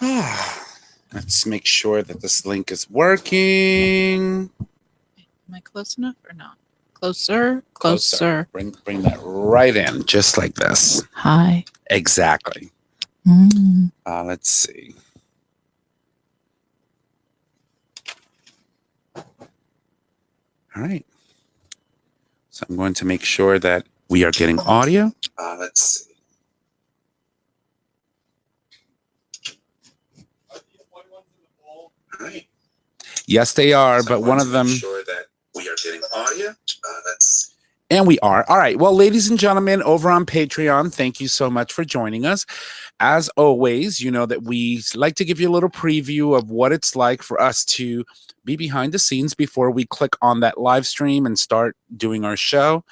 Let's make sure that this link is working. Am I close enough or not? Closer. Bring that right in, just like this. Hi. Exactly. Let's see. All right. So I'm going to make sure that we are getting audio. Let's see. Right. Yes, they are, but one of them. Sure that we are getting audio. And we are. All right. Well, ladies and gentlemen, over on Patreon, thank you so much for joining us. As always, you know that we like to give you a little preview of what it's like for us to be behind the scenes before we click on that live stream and start doing our show.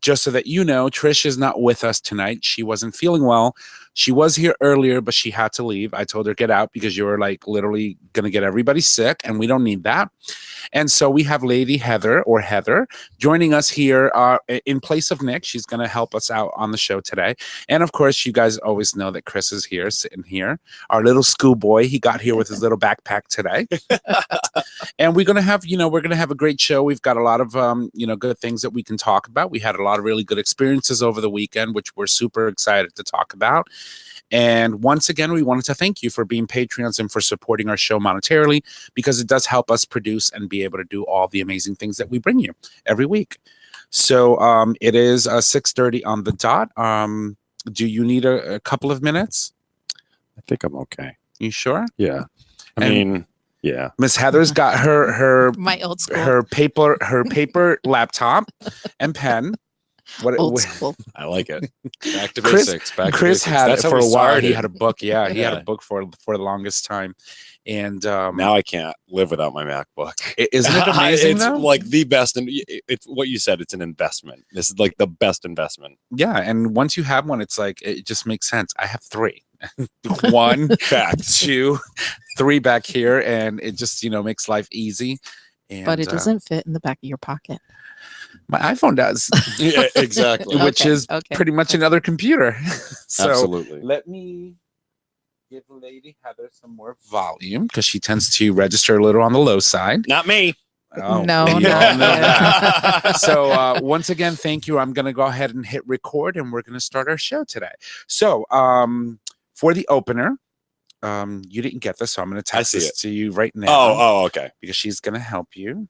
Just so that you know, Trish is not with us tonight. She wasn't feeling well. She was here earlier, but she had to leave. I told her, get out, because you're like literally going to get everybody sick, and we don't need that. And so we have Lady Heather, or Heather, joining us here in place of Nick. She's going to help us out on the show today. And of course, you guys always know that Chris is here, sitting here. Our little schoolboy, he got here with his little backpack today. And we're going to have, we're going to have a great show. We've got a lot of, good things that we can talk about. We had a lot of really good experiences over the weekend, which we're super excited to talk about. And once again, we wanted to thank you for being Patreons and for supporting our show monetarily, because it does help us produce and be able to do all the amazing things that we bring you every week. So it is 6:30 on the dot. Do you need a couple of minutes? I think I'm okay. You sure? Yeah. I mean, yeah. Miss Heather's got her My old school. her paper laptop and pen. Old school. I like it. Back to Chris, basics. Chris had That's it for how a we while. started. He had a book. Yeah, he had a book for the longest time. And now I can't live without my MacBook. Isn't it amazing? It's though? like the best, and it's what you said. It's an investment. This is like the best investment. Yeah, and once you have one, it's like it just makes sense. I have 3. 1, Fact. 2, 3 back here, and it just makes life easy. And, But it doesn't fit in the back of your pocket. My iPhone does. Yeah, exactly. Which is pretty much another computer. So absolutely. Let me give Lady Heather some more volume, because she tends to register a little on the low side. Not me. Oh, No. So once again, thank you. I'm going to go ahead and hit record, and we're going to start our show today. So for the opener, you didn't get this, so I'm going to text this to you right now. Oh, okay. Because she's going to help you.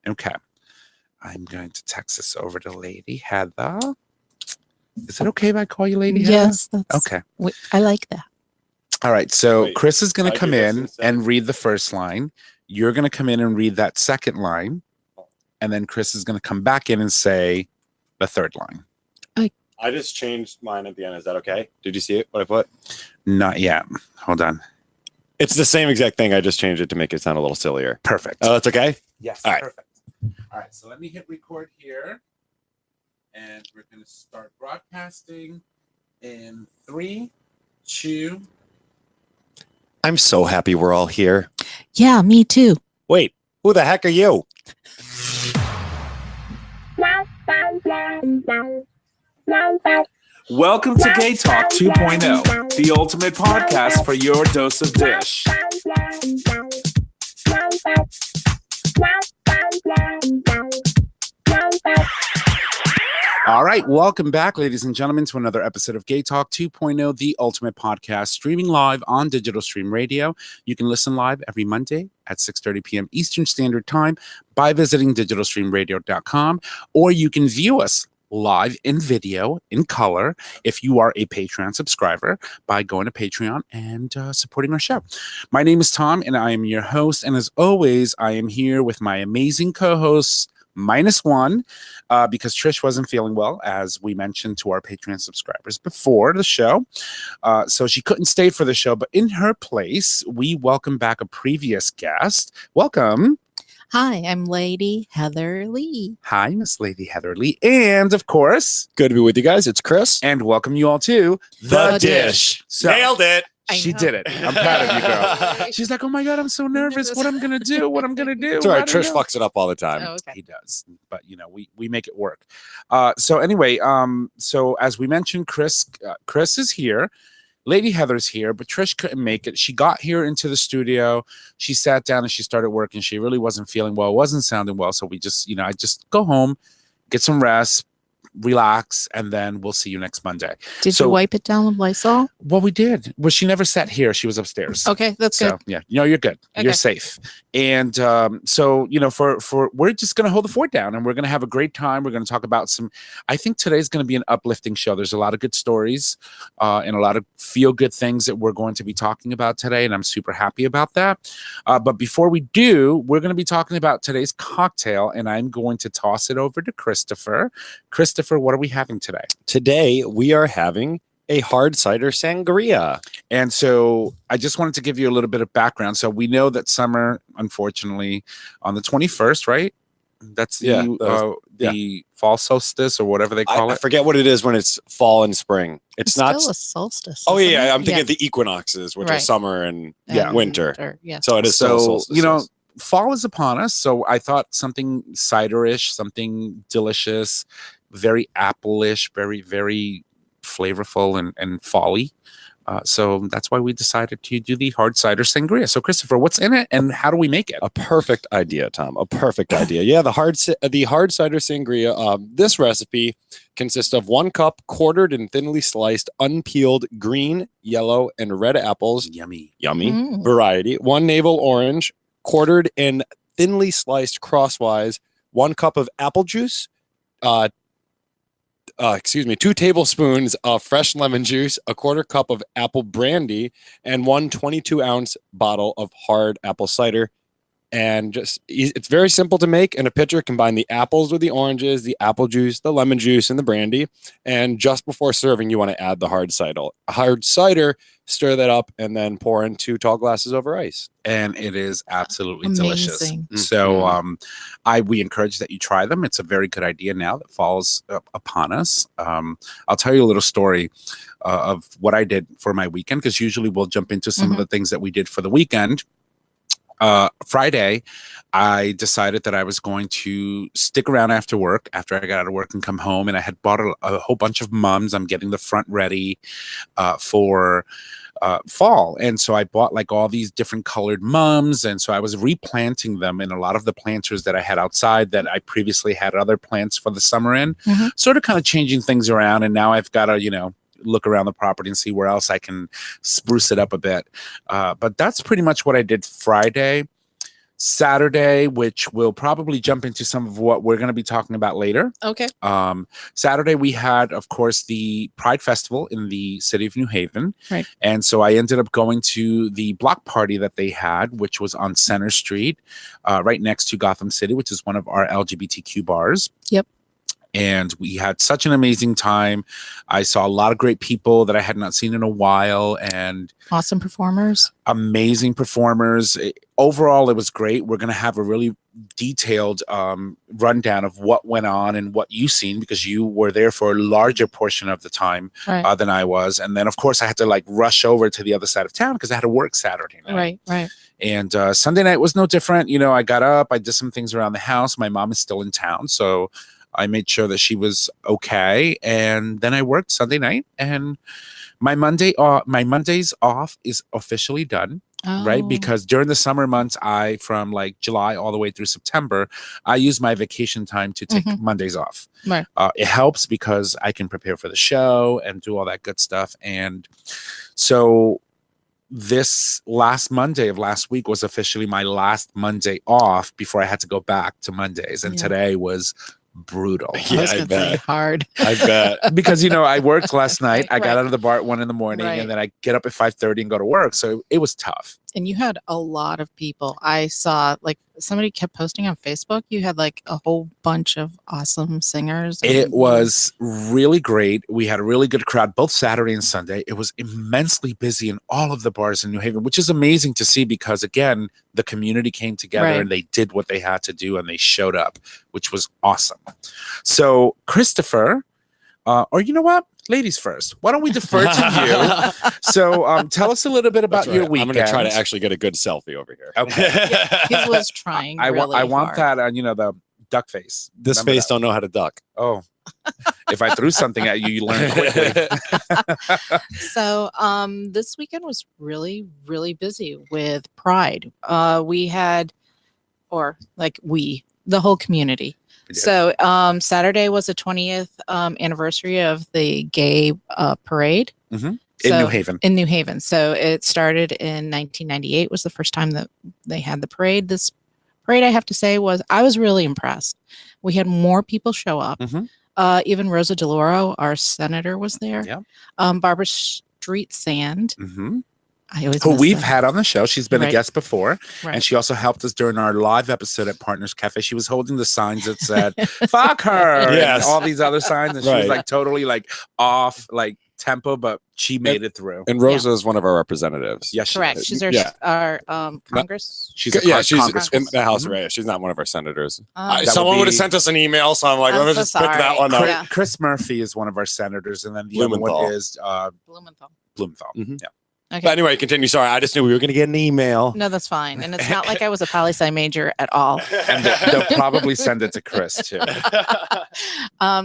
Okay. I'm going to text this over to Lady Heather. Is it okay if I call you Lady Heather? Yes. Okay. I like that. All right. So Chris is going to come in and read the first line. You're going to come in and read that second line. And then Chris is going to come back in and say the third line. I just changed mine at the end. Is that okay? Did you see it? What I put? Not yet. Hold on. It's the same exact thing. I just changed it to make it sound a little sillier. Perfect. Oh, that's okay? Yes. All right. Perfect. All right. So let me hit record here. And we're going to start broadcasting in 3, 2. I'm so happy we're all here. Yeah, me too. Wait, who the heck are you? Welcome to GayTalk 2.0, the ultimate podcast for your dose of dish. All right, welcome back, ladies and gentlemen, to another episode of GayTalk 2.0, the ultimate podcast, streaming live on Digital Stream Radio. You can listen live every Monday at 6:30 p.m. Eastern Standard Time by visiting digitalstreamradio.com, or you can view us live in video, in color, if you are a Patreon subscriber, by going to Patreon and supporting our show. My name is Tom, and I am your host, and as always, I am here with my amazing co-hosts, -1, because Trish wasn't feeling well, as we mentioned to our Patreon subscribers before the show. So she couldn't stay for the show, but in her place, we welcome back a previous guest. Welcome. Hi, I'm Lady Heather Leigh. Hi, Miss Lady Heather Leigh. And of course, good to be with you guys. It's Chris. And welcome you all to The Dish. So, nailed it. She did it. I'm proud of you, girl. She's like, oh my God, I'm so nervous. What I'm going to do? It's all right. Trish fucks it up all the time. Oh, okay. He does. But, we make it work. So anyway, so as we mentioned, Chris is here. Lady Heather's here, but Trish couldn't make it. She got here into the studio. She sat down and she started working. She really wasn't feeling well, wasn't sounding well. So we just, I just go home, get some rest, relax, and then we'll see you next Monday. Did you wipe it down with Lysol? Well, we did. Well, she never sat here. She was upstairs. Okay, that's good. So yeah, you're good. Okay. You're safe. And so for we're just gonna hold the fort down, and we're gonna have a great time. We're gonna talk about I think today's gonna be an uplifting show. There's a lot of good stories and a lot of feel good things that we're going to be talking about today, and I'm super happy about that. But before we do, we're gonna be talking about today's cocktail, and I'm going to toss it over to Christopher. Christopher, what are we having today? Today we are having a hard cider sangria. And so I just wanted to give you a little bit of background. So we know that summer, unfortunately, on the 21st, right? That's the fall solstice or whatever they call it. I forget what it is when it's fall and spring. It's not still a solstice. Oh isn't yeah, it? I'm thinking of the equinoxes, which are Right. summer and And winter. Yeah. So it is still solstices. Fall is upon us. So I thought something ciderish, something delicious, very apple-ish, very, very flavorful and fall-y. So that's why we decided to do the hard cider sangria. So Christopher, what's in it and how do we make it? A perfect idea, Tom. A perfect idea. Yeah, the hard cider sangria. This recipe consists of 1 cup quartered and thinly sliced, unpeeled green, yellow, and red apples. Yummy. Variety. 1 navel orange, quartered and thinly sliced crosswise. 1 cup of apple juice. 2 tablespoons of fresh lemon juice, 1/4 cup of apple brandy, and 1 22-ounce bottle of hard apple cider. And it's very simple to make. In a pitcher, combine the apples with the oranges, the apple juice, the lemon juice, and the brandy. And just before serving, you want to add the hard cider, stir that up, and then pour in 2 tall glasses over ice. And it is absolutely Amazing. delicious. So we encourage that you try them. It's a very good idea now that falls upon us. I'll tell you a little story of what I did for my weekend, because usually we'll jump into some of the things that we did for the weekend. Friday, I decided that I was going to stick around after work, after I got out of work, and come home. And I had bought a whole bunch of mums. I'm getting the front ready for fall. And so I bought like all these different colored mums. And so I was replanting them in a lot of the planters that I had outside that I previously had other plants for the summer in, sort of kind of changing things around. And now I've got to, look around the property and see where else I can spruce it up a bit. But that's pretty much what I did Friday. Saturday, which we'll probably jump into some of what we're going to be talking about later. Okay. Saturday, we had, of course, the Pride Festival in the city of New Haven. Right. And so I ended up going to the block party that they had, which was on Center Street, right next to Gotham City, which is one of our LGBTQ bars. Yep. And we had such an amazing time. I saw a lot of great people that I had not seen in a while, and awesome performers. Amazing performers. Overall, it was great. We're going to have a really detailed rundown of what went on and what you've seen, because you were there for a larger portion of the time than I was. And then, of course, I had to rush over to the other side of town because I had to work Saturday night. Right. And Sunday night was no different. I got up, I did some things around the house. My mom is still in town, so I made sure that she was okay. And then I worked Sunday night, and my Mondays off is officially done. Right? Because during the summer months, from July all the way through September, I use my vacation time to take Mondays off. Right. It helps because I can prepare for the show and do all that good stuff. And so this last Monday of last week was officially my last Monday off before I had to go back to Mondays. And today was brutal. Yeah, I bet. Hard. I bet. Because, I worked last night. I got out of the bar at 1 a.m. and then I get up at 5:30 and go to work. So it was tough. And you had a lot of people. I saw somebody kept posting on Facebook. You had a whole bunch of awesome singers. It was really great. We had a really good crowd both Saturday and Sunday. It was immensely busy in all of the bars in New Haven, which is amazing to see because, again, the community came together and they did what they had to do and they showed up, which was awesome. So, Christopher, or you know what? Ladies first. Why don't we defer to you? So tell us a little bit about your weekend. I'm going to try to actually get a good selfie over here. Okay. He was trying I really want hard. that on, the duck face. This face don't know how to duck. Oh, If I threw something at you, you learn quickly. So this weekend was really, really busy with Pride. We had, the whole community. Yeah. So Saturday was the 20th anniversary of the gay parade. In So- New Haven. In New Haven. So it started in 1998 was the first time that they had the parade. This parade, I have to say, I was really impressed. We had more people show up. Mhm. Even Rosa DeLauro, our senator, was there. Yeah. Barbara Street Sand. Mm-hmm. I always Who miss we've that. had on the show. She's been a Right. guest before. Right. And she also helped us during our live episode at Partners Cafe. She was holding the signs that said, fuck her. Yes. And all these other signs. And she was Right. like totally like off like tempo, but she made it through. And Rosa is one of our representatives. Yes, she Correct. is. She's Yeah. our Congress. She's a Yeah, she's Congresswoman. in the House, Mhm. right? She's not one of our senators. That would Someone would have be- sent us an email, so I'm like, I'm let me so just pick that sorry. one up. Yeah. Chris Murphy is one of our senators, and then the other one Blumenthal. is Blumenthal. Blumenthal. Mhm. Yeah. Okay. But anyway, continue. Sorry, I just knew we were going to get an email. No, that's fine. And it's not like I was a poli-sci major at all. And they'll probably send it to Chris too.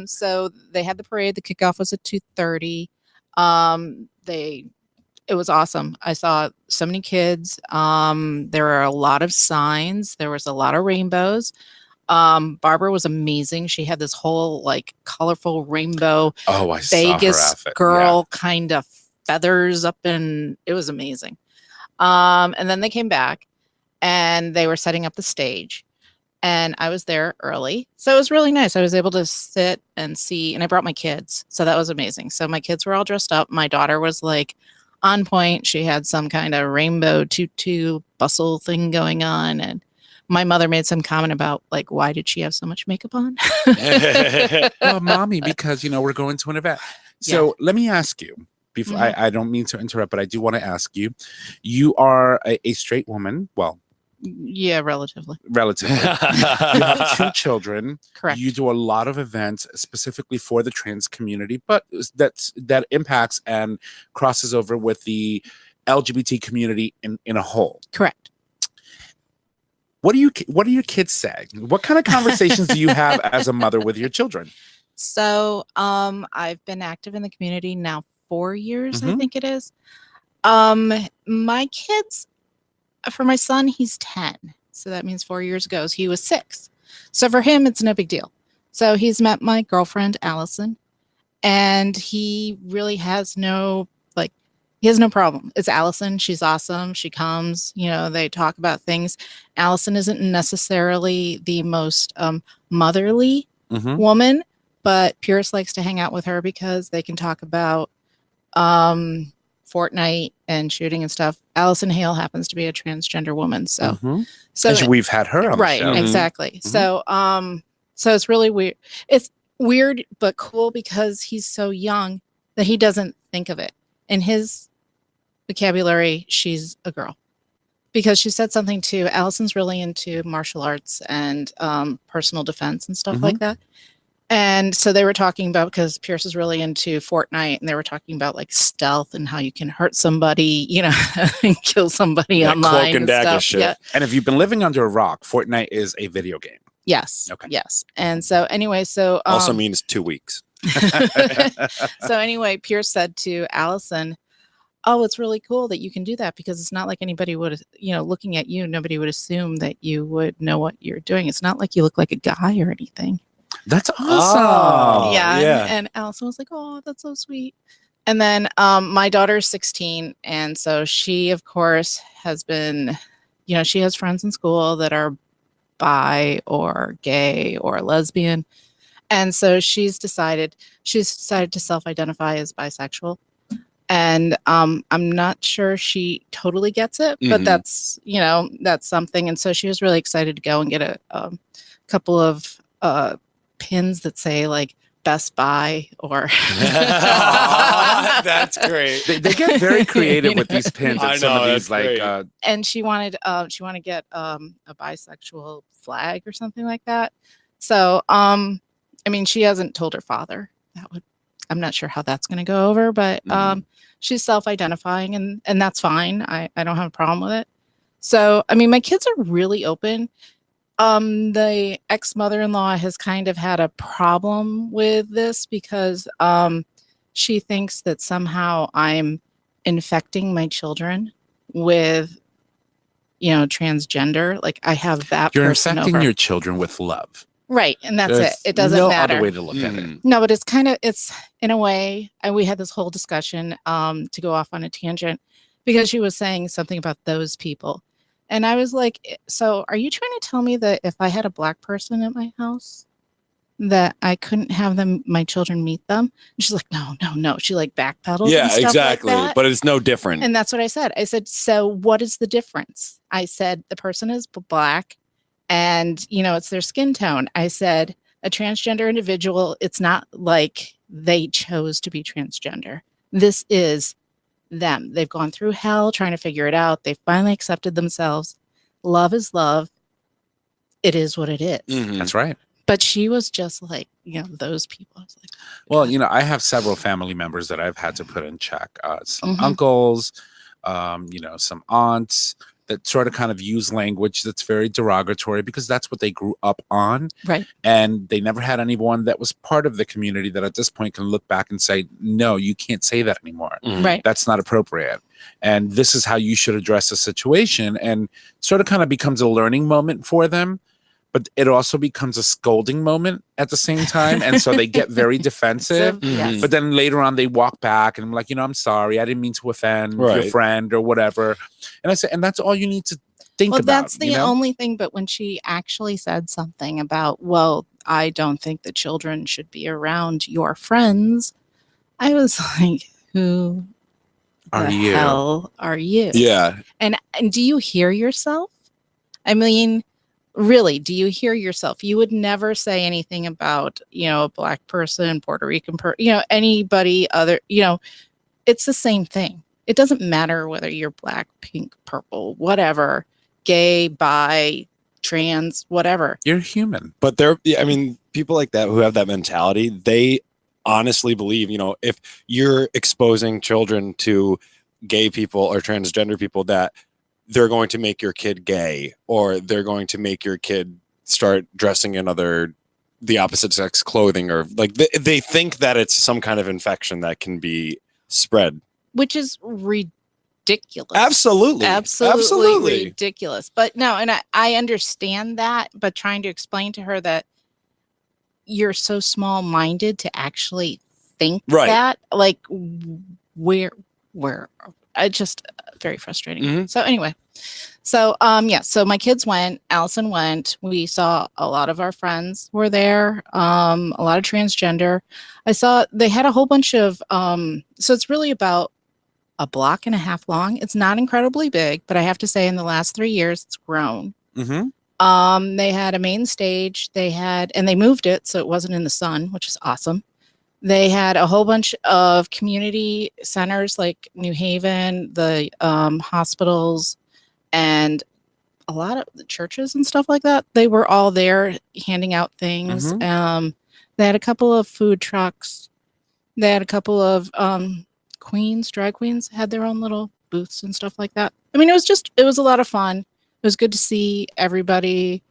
So they had the parade. The kickoff was at 2:30. It was awesome. I saw so many kids. There were a lot of signs. There was a lot of rainbows. Barbara was amazing. She had this whole like colorful rainbow Oh, I saw her Vegas outfit. girl kind of feathers up, and it was amazing. And then they came back and they were setting up the stage, and I was there early. So it was really nice. I was able to sit and see, and I brought my kids. So that was amazing. So my kids were all dressed up. My daughter was like on point. She had some kind of rainbow tutu bustle thing going on. And my mother made some comment about like, why did she have so much makeup on? Well, mommy, because we're going to an event. So let me ask you. Before I don't mean to interrupt, but I do want to ask you. You are a straight woman. Well, Yeah, relatively. relatively. You have 2 children. Correct. You do a lot of events specifically for the trans community, but that impacts and crosses over with the LGBT community in a whole. Correct. What do your kids say? What kind of conversations do you have as a mother with your children? So I've been active in the community now 4 years, I Mhm. think it is. My kids, for my son, he's 10. So that means 4 years ago, he was 6. So for him, it's no big deal. So he's met my girlfriend, Allison, and he really has he has no problem. It's Allison. She's awesome. She comes, they talk about things. Allison isn't necessarily the most motherly Mm-hmm. woman, but Pierce likes to hang out with her because they can talk about Fortnite and shooting and stuff. Allison Hale happens to be a transgender woman, so we've had her on right, the show. exactly. Mhm. So it's really weird. It's weird but cool because he's so young that he doesn't think of it. In his vocabulary, she's a girl. Because she said something too. Allison's really into martial arts and personal defense and stuff like that. And so they were talking about, because Pierce is really into Fortnite, and they were talking about like stealth and how you can hurt somebody, and kill somebody That online. cloak and dagger stuff. shit. Yeah. And if you've been living under a rock, Fortnite is a video game. Yes. Okay. Yes. And so anyway, Also means 2 weeks. so anyway, Pierce said to Allison, "Oh, it's really cool that you can do that, because it's not like anybody would, looking at you, nobody would assume that you would know what you're doing. It's not like you look like a guy or anything." That's awesome. Oh, yeah. yeah. And Allison was like, "Oh, that's so sweet." And then my daughter's 16. And so she, of course, has been, she has friends in school that are bi or gay or lesbian. And so she's decided to self-identify as bisexual. And I'm not sure she totally gets it, but Mhm. that's something. And so she was really excited to go and get a couple of pins that say like Best Buy or That's great. They get very creative with these pins I and some know, of these that's great. and she wanted to get a bisexual flag or something like that. So she hasn't told her father. I'm not sure how that's going to go over, but she's self-identifying, and that's fine. I don't have a problem with it. So my kids are really open. The ex-mother-in-law has kind of had a problem with this because she thinks that somehow I'm infecting my children with, transgender. Like I have that You're person infecting over. your children with love. Right, and that's There's it. It doesn't no matter. other way to look at it. No, but it's in a way, and we had this whole discussion to go off on a tangent because she was saying something about those people. And I was like, so are you trying to tell me that if I had a black person at my house that I couldn't have my children meet them? And she's like, no. She like backpedaled and Yeah, stuff exactly. like that. But it's no different. And that's what I said. I said, so what is the difference? I said, the person is black and, it's their skin tone. I said, a transgender individual, it's not like they chose to be transgender. This is them. They've gone through hell trying to figure it out. They finally accepted themselves. Love is love. It is what it is. Mhm. That's right. But she was just like, those people. I was like, well, I have several family members that I've had to put in check. Some Mhm. uncles, some aunts that sort of kind of use language that's very derogatory because that's what they grew up on. right. And they never had anyone that was part of the community that at this point can look back and say, no, you can't say that anymore. Mhm. Right. That's not appropriate. And this is how you should address the situation. And sort of kind of becomes a learning moment for them. But it also becomes a scolding moment at the same time. And so they get very defensive. Yes. But then later on, they walk back and I'm like, I'm sorry. I didn't mean to offend your Right. friend or whatever. And I said, and that's all you need to think about. That's the only thing. But when she actually said something about, well, I don't think that children should be around your friends, I was like, who Are the you? hell are you? Yeah. And do you hear yourself? I mean, really, do you hear yourself? You would never say anything about, a black person, Puerto Rican person, anybody other, it's the same thing. It doesn't matter whether you're black, pink, purple, whatever, gay, bi, trans, whatever. You're human. But people like that who have that mentality, they honestly believe, if you're exposing children to gay people or transgender people, that they're going to make your kid gay or they're going to make your kid start dressing in the opposite sex clothing, or like they think that it's some kind of infection that can be spread. Which is ridiculous. Absolutely ridiculous. But no, and I understand that, but trying to explain to her that you're so small-minded to actually think that, like, where I just very frustrating. Mm-hmm. So anyway, so my kids went, Allison went, we saw a lot of our friends were there, a lot of transgender. I saw they had a whole bunch of so it's really about a block and a half long. It's not incredibly big, but I have to say in the last 3 years it's grown. Mm-hmm. They had a main stage, and they moved it so it wasn't in the sun, which is awesome. They had a whole bunch of community centers like New Haven, the hospitals, and a lot of the churches and stuff like that. They were all there handing out things. Mm-hmm. They had a couple of food trucks. They had a couple of drag queens had their own little booths and stuff like that. I mean, it was a lot of fun. It was good to see everybody.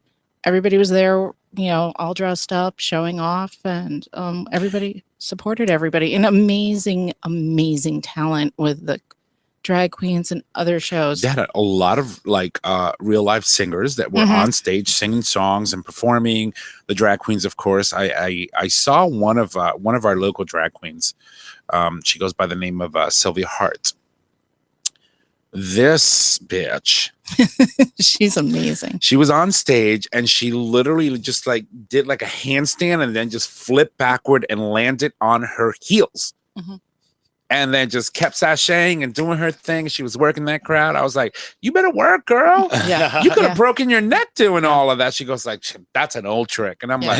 Everybody was there, all dressed up, showing off, and everybody supported everybody. And amazing, amazing talent with the drag queens and other shows. They had a lot of real life singers that were on stage singing songs and performing. The drag queens, of course. I saw one of our local drag queens. She goes by the name of Sylvia Hart. This bitch. She's amazing. She was on stage and she literally just did a handstand and then just flipped backward and landed on her heels. Mm-hmm. And then just kept sashaying and doing her thing. She was working that crowd. I was like, you better work, girl. Yeah. You could have broken your neck doing all of that. She goes that's an old trick. And I'm like,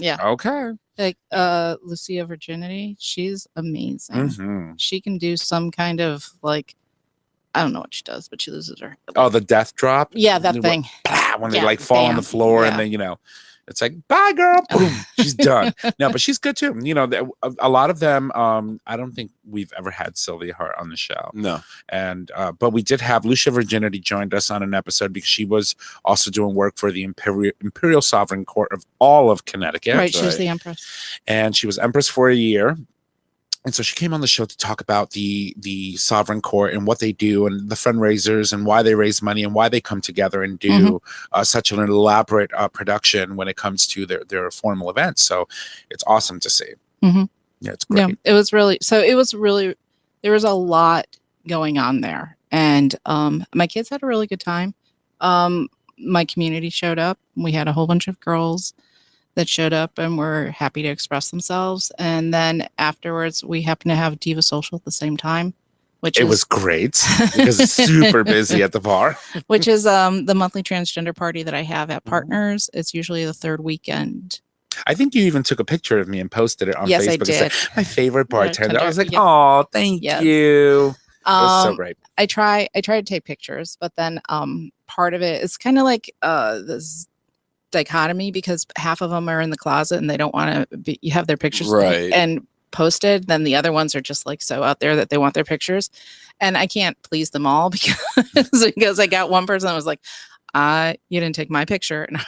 yeah. Okay. Like Lucia Virginity, she's amazing. Mm-hmm. She can do some kind of I don't know what she does, but she loses her. Oh, the death drop? Yeah, that thing. When they fall on the floor and then, It's like, bye, girl. Boom. She's done. No, but she's good too. You know, a lot of them, I don't think we've ever had Sylvia Hart on the show. No. And, but we did have Lucia Virginity joined us on an episode because she was also doing work for the Imperial Sovereign Court of all of Connecticut. Right. She was the Empress. And she was Empress for a year. And so she came on the show to talk about the Sovereign Court and what they do and the fundraisers and why they raise money and why they come together and do such an elaborate production when it comes to their formal events. So it's awesome to see. Yeah, it's great. Yeah, it was really, there was a lot going on there. And my kids had a really good time. My community showed up. We had a whole bunch of girls that showed up and were happy to express themselves. And then afterwards, we happened to have Diva Social at the same time, which was great because it's super busy at the bar. Which is the monthly transgender party that I have at Partners. It's usually the third weekend. I think you even took a picture of me and posted it on yes, Facebook. I did. It said, my favorite bartender. I was like, yeah. oh, thank you. It was so great. I try to take pictures, but then part of it is kind of like this dichotomy because half of them are in the closet and they don't want to have their pictures and posted. Then the other ones are just like so out there that they want their pictures, and I can't please them all because I got one person that was like, "You didn't take my picture," and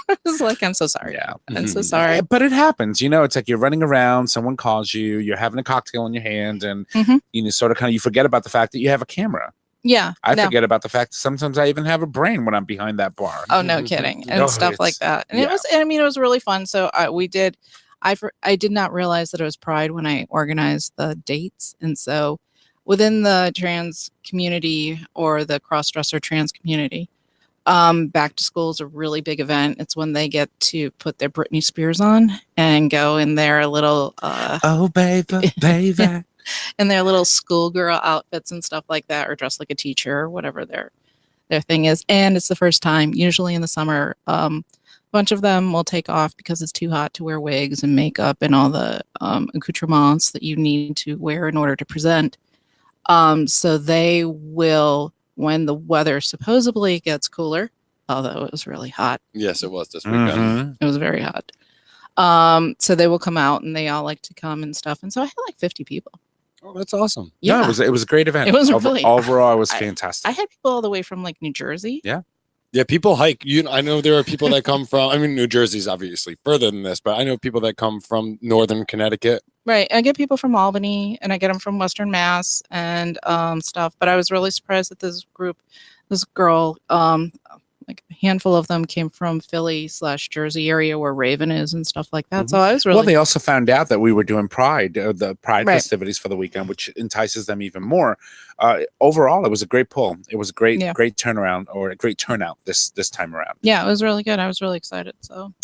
I was like, "I'm so sorry. Yeah, I'm so sorry." But it happens, you know. It's like you're running around, someone calls you, you're having a cocktail in your hand, and you sort of you forget about the fact that you have a camera. Yeah, I forget about the fact that sometimes I even have a brain when I'm behind that bar. Oh, no kidding. And stuff like that. And it was really fun. So I did not realize that it was Pride when I organized the dates. And so within the trans community or the cross-dresser trans community, back to school is a really big event. It's when they get to put their Britney Spears on and go in their little oh baby in their little schoolgirl outfits and stuff like that, or dressed like a teacher or whatever their thing is. And it's the first time, usually in the summer, a bunch of them will take off because it's too hot to wear wigs and makeup and all the accoutrements that you need to wear in order to present. So they will, when the weather supposedly gets cooler, although it was really hot. Yes, it was this weekend. It was very hot. So they will come out and they all like to come and stuff. And so I had like 50 people. Oh, that's awesome. Yeah, no, it was a great event. It was really overall it was fantastic. I had people all the way from like New Jersey. Yeah. Yeah, people hike. I know there are people that come from, I mean, New Jersey's obviously further than this, but I know people that come from northern Connecticut. Right. I get people from Albany and I get them from Western Mass and stuff. But I was really surprised that this girl, like a handful of them came from Philly/Jersey area where Raven is and stuff like that. So I was really well. They also found out that we were doing Pride, the Pride festivities for the weekend, which entices them even more. Overall, it was a great pull. It was a great turnaround or a great turnout this time around. Yeah, it was really good. I was really excited.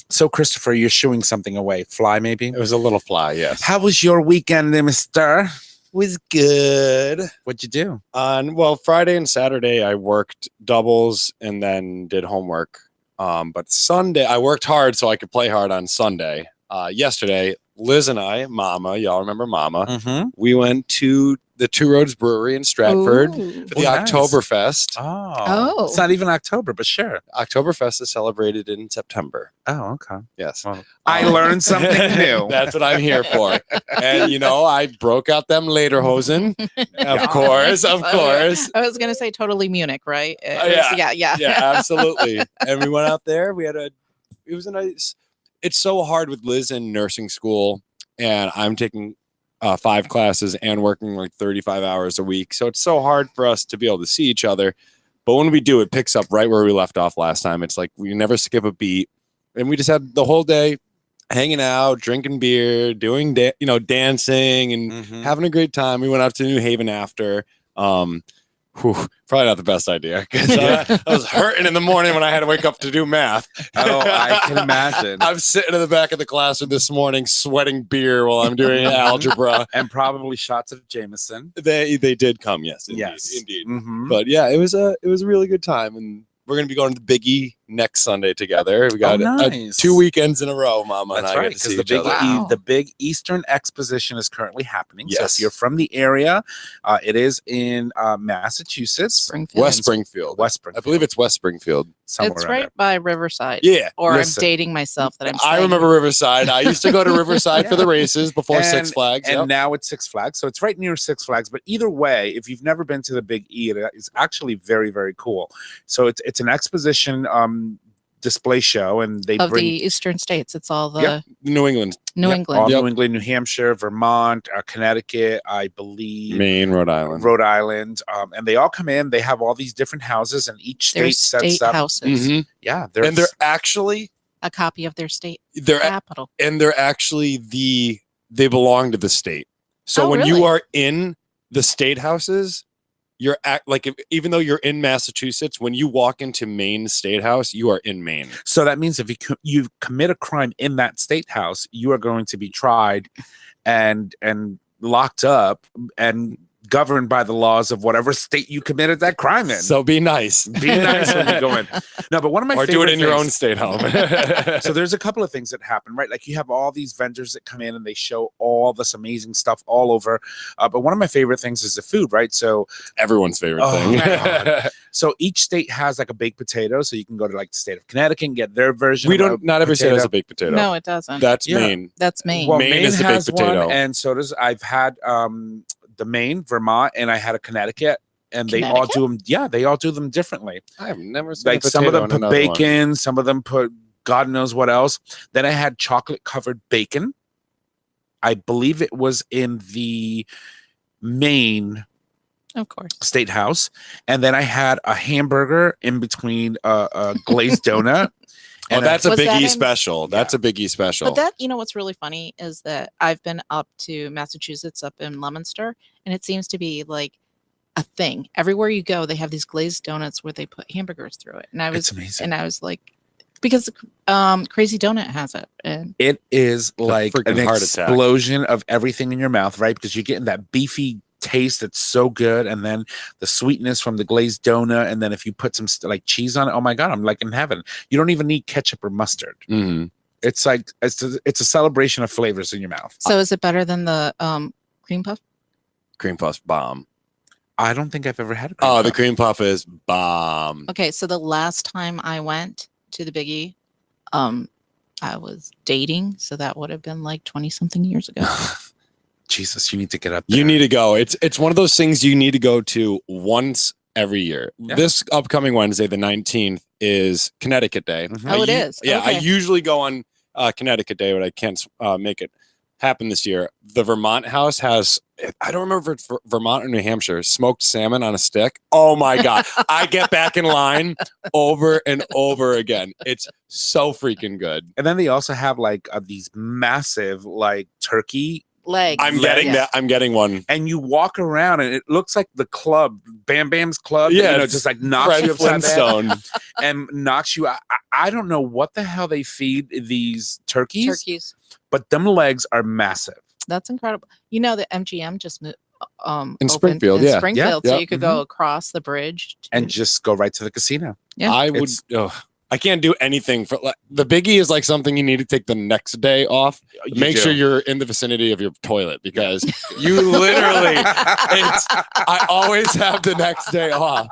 So Christopher, you're shooing something away. Fly, maybe? It was a little fly, yes. How was your weekend, mister? Was good. What'd you do? Well, Friday and Saturday I worked doubles and then did homework. But Sunday I worked hard so I could play hard on Sunday. Yesterday, Liz and I, Mama, y'all remember Mama? We went to the Two Roads Brewery in Stratford for the Oktoberfest. Oh, it's not even October, but sure. Oktoberfest is celebrated in September. Oh, okay. Yes. Well, I learned something new. That's what I'm here for. And, I broke out them lederhosen. Of course. I was going to say totally Munich, right? Yeah, absolutely. And we went out there. It was a nice, it's so hard with Liz in nursing school. And I'm taking 5 classes and working like 35 hours a week. So it's so hard for us to be able to see each other. But when we do, it picks up right where we left off last time. It's like we never skip a beat. And we just had the whole day hanging out, drinking beer, doing, dancing and having a great time. We went out to New Haven after. Probably not the best idea because I was hurting in the morning when I had to wake up to do math. Oh, I can imagine. I'm sitting in the back of the classroom this morning, sweating beer while I'm doing algebra, and probably shots of Jameson. They did come, yes, indeed. But yeah, it was a really good time, and we're gonna be going to the Biggie next Sunday together. We got nice. 2 weekends in a row, Mama and That's I right, get to see because the each big other. Wow. the big Eastern Exposition is currently happening. So Yes. if you're from the area, it is in Massachusetts, Springfield. West Springfield. West Springfield. I believe it's West Springfield. somewhere It's around right there. by Riverside. Yeah. Or Listen. I'm dating myself that I'm I saying. remember Riverside. I used to go to Riverside for the races before Six Flags. And Yep. now it's Six Flags. So it's right near Six Flags. But either way, if you've never been to the Big E, it's actually very, very cool. So it's an exposition display show, and they of bring the Eastern states. It's all the Yep. New England, New England. all Yep. New England, New Hampshire, Vermont, Connecticut, I believe, Maine, Rhode Island. And they all come in. They have all these different houses, and each Their state sets state up. houses. Mhm. Yeah, And they're actually A copy of their state they're capital. and they're actually they belong to the state. So Oh, when really? you are in the state houses, you're even though you're in Massachusetts, when you walk into Maine State House, you are in Maine. So that means if you commit a crime in that state house, you are going to be tried and locked up and governed by the laws of whatever state you committed that crime in. So be nice. Be nice when you go in. No, but one of my or favorite do it in your things- own state home. So there's a couple of things that happen, right? Like you have all these vendors that come in and they show all this amazing stuff all over. But one of my favorite things is the food, right? So Everyone's favorite Oh, thing. God. each state has like a baked potato. So you can go to like the state of Connecticut and get their version. we of a don't. Not every state has a baked potato. No, it doesn't. That's Yeah. Maine. That's Maine. Well, Maine Maine is the baked has potato. one, and so does. I've had the Maine, Vermont, and I had a Connecticut, and they all do them. Yeah, they all do them differently. I've never seen Like a some of them potato in put another one. bacon, some of them put God knows what else. Then I had chocolate covered bacon. I believe it was in the Maine Of course. State House, and then I had a hamburger in between a glazed donut. Oh, And that's a Was that Biggie in- special. That's a Biggie special. But that, what's really funny is that I've been up to Massachusetts, up in Leominster, and it seems to be like a thing. Everywhere you go, they have these glazed donuts where they put hamburgers through it. And it's amazing. and I was like, because Crazy Donut has it. And It is like an freaking heart attack. explosion of everything in your mouth, right? Because you're getting that beefy taste that's so good, and then the sweetness from the glazed donut, and then if you put some like cheese on it, oh my god, I'm like in heaven. You don't even need ketchup or mustard. Mhm. It's like it's a celebration of flavors in your mouth. so is it better than the cream puff? Cream puff's bomb. I don't think I've ever had a Oh, cream the puff. cream puff is bomb. Okay, so the last time I went to the Biggie, I was dating, so that would have been like 20 something years ago. Jesus, you need to get up there. You need to go. It's one of those things you need to go to once every year. Yeah. This upcoming Wednesday, the 19th, is Connecticut Day. Mhm. Oh, it is? Yeah, I Okay. usually go on Connecticut Day, but I can't make it happen this year. The Vermont house has, I don't remember if it's Vermont or New Hampshire, smoked salmon on a stick. Oh my God. I get back in line over and over again. It's so freaking good. And then they also have like these massive like turkey, Legs. I'm getting Yeah. that. I'm getting one. and you walk around and it looks like the club, Bam Bam's club. Yeah, that, just like knocks Fred you upside the head Flintstone. and knocks you out. I don't know what the hell they feed these turkeys, Turkeys. but them legs are massive. That's incredible. You know that MGM just opened Springfield, in yeah. Springfield, Yeah, so yeah. you could go across the bridge And just go right to the casino. Yeah. I would. I can't do anything for the biggie is like something you need to take the next day off. Make sure you're in the vicinity of your toilet because you literally. I always have the next day off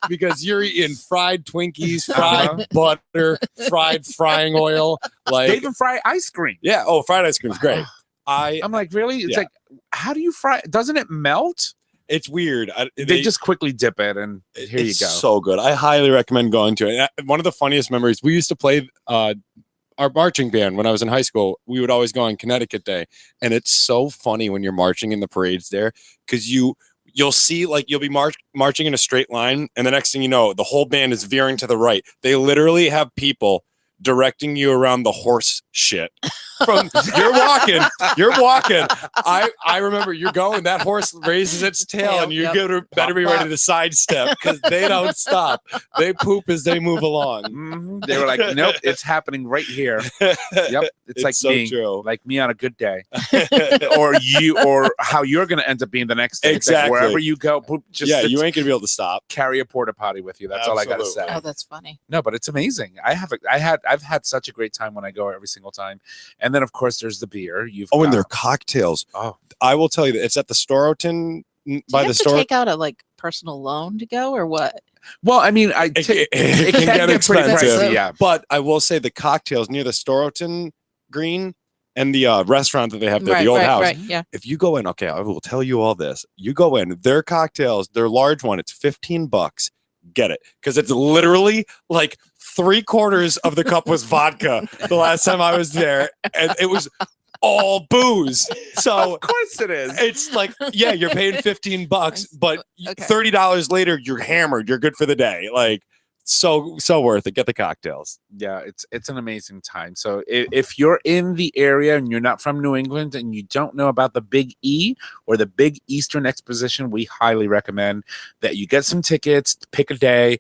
because you're eating fried Twinkies, fried butter, fried frying oil. They Like even fry ice cream. yeah, oh, fried ice cream's great. I'm like, really? It's Yeah. like, how do you fry? Doesn't it melt? It's weird. They just quickly dip it, and here you It's go. so good. I highly recommend going to it. And one of the funniest memories, we used to play our marching band when I was in high school. We would always go on Connecticut Day. And it's so funny when you're marching in the parades there because you'll see like you'll be marching in a straight line. And the next thing you know, the whole band is veering to the right. They literally have people directing you around the horse shit. From you're walking. I remember you're going. That horse raises its tail, and you better be ready to sidestep because they don't stop. They poop as they move along. They were like, nope, it's happening right here. Yep, it's like so me, true. like me on a good day, or how you're going to end up being the next day. It's like Exactly. wherever you go, poop, just you ain't gonna be able to stop. Carry a porta potty with you. That's all I got to say. Oh, that's funny. No, but it's amazing. I've had such a great time when I go every single time. And then of course there's the beer. And their cocktails. Oh, I will tell you that it's at the Storoton by the store. Take out a like personal loan to go or what? Well, I mean, it can get expensive. pricey, yeah. But I will say the cocktails near the Storoton Green and the restaurant that they have there, the old house. Right, yeah. If you go in, okay, I will tell you all this. You go in, their cocktails, their large one, it's $15. Get it, because it's literally like 3/4 of the cup was vodka the last time I was there, and it was all booze. So of course it is. It's like, yeah, you're paying $15, but $30 later you're hammered. You're good for the day. Like so worth it. Get the cocktails. Yeah, it's an amazing time. So if you're in the area and you're not from New England and you don't know about the Big E or the Big Eastern Exposition, we highly recommend that you get some tickets, pick a day,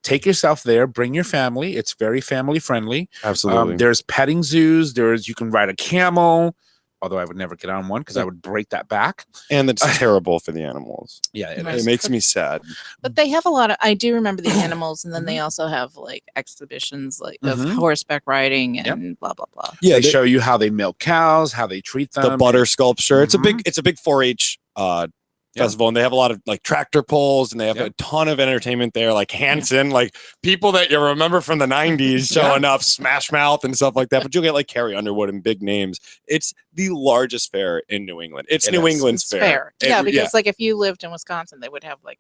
take yourself there, bring your family. It's very family friendly. Absolutely. There's petting zoos. You can ride a camel. Although I would never get on one because I would break that back. And it's terrible for the animals. Yeah, it makes me sad. But they have a lot of, I do remember the animals, and then they also have like exhibitions like of horseback riding and blah, blah, blah. Yeah, they show you how they milk cows, how they treat them. The butter sculpture. It's a big 4-H festival, and they have a lot of like tractor pulls, and they have a ton of entertainment there, like Hanson, like people that you remember from the 90s showing up, Smash Mouth and stuff like that. But you'll get like Carrie Underwood and big names. It's the largest fair in New England. It's New England's fair. Yeah, because like if you lived in Wisconsin, they would have like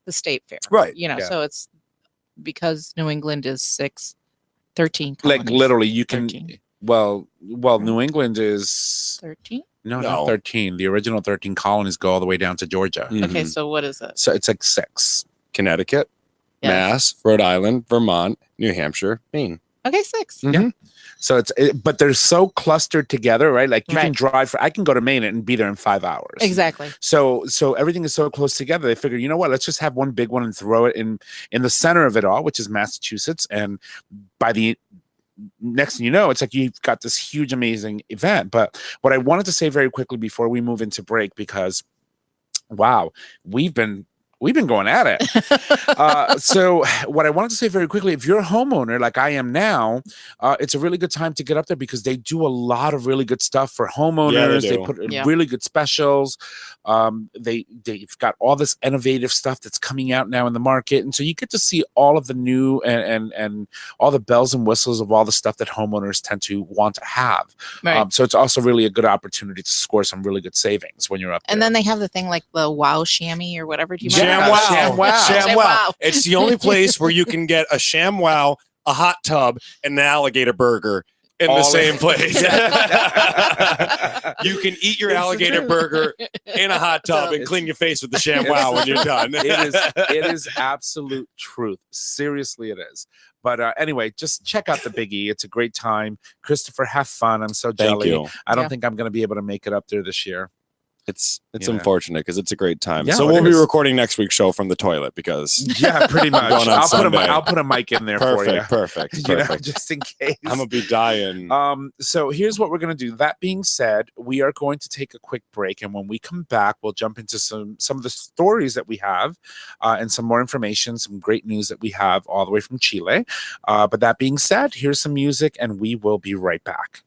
the state fair, right? You know, so it's because New England is 13 colonies. Like literally, you can. 13. Well, New England is 13. No, not 13. The original 13 colonies go all the way down to Georgia. Okay, so what is it? So it's like 6. Connecticut, Mass, Rhode Island, Vermont, New Hampshire, Maine. Okay, 6. Yeah. So but they're so clustered together, right? Like you can drive I can go to Maine and be there in 5 hours. Exactly. So everything is so close together. They figure, you know what? Let's just have one big one and throw it in the center of it all, which is Massachusetts. And by the next thing you know, it's like you've got this huge, amazing event. But what I wanted to say very quickly before we move into break, because wow, we've been going at it. So what I wanted to say very quickly, if you're a homeowner like I am now, it's a really good time to get up there because they do a lot of really good stuff for homeowners. They put really good specials. They've got all this innovative stuff that's coming out now in the market. And so you get to see all of the new and all the bells and whistles of all the stuff that homeowners tend to want to have. Right. So it's also really a good opportunity to score some really good savings when you're up there. And then they have the thing like the Wow Chamois or whatever. Do you remember? ShamWow. It's the only place where you can get a ShamWow, a hot tub, and an alligator burger in the same place. You can eat your alligator burger in a hot tub and clean your face with the ShamWow when you're done. It is absolute truth. Seriously, it is. But anyway, just check out the Big E. It's a great time. Christopher, have fun. I'm so jelly. I don't think I'm going to be able to make it up there this year. It's unfortunate because it's a great time. Yeah, so we'll be recording next week's show from the toilet because pretty much. I'll put a mic in there for you. Perfect. You know, just in case. I'm gonna be dying. So here's what we're gonna do. That being said, we are going to take a quick break, and when we come back, we'll jump into some of the stories that we have, and some more information, some great news that we have all the way from Chile. But that being said, here's some music, and we will be right back.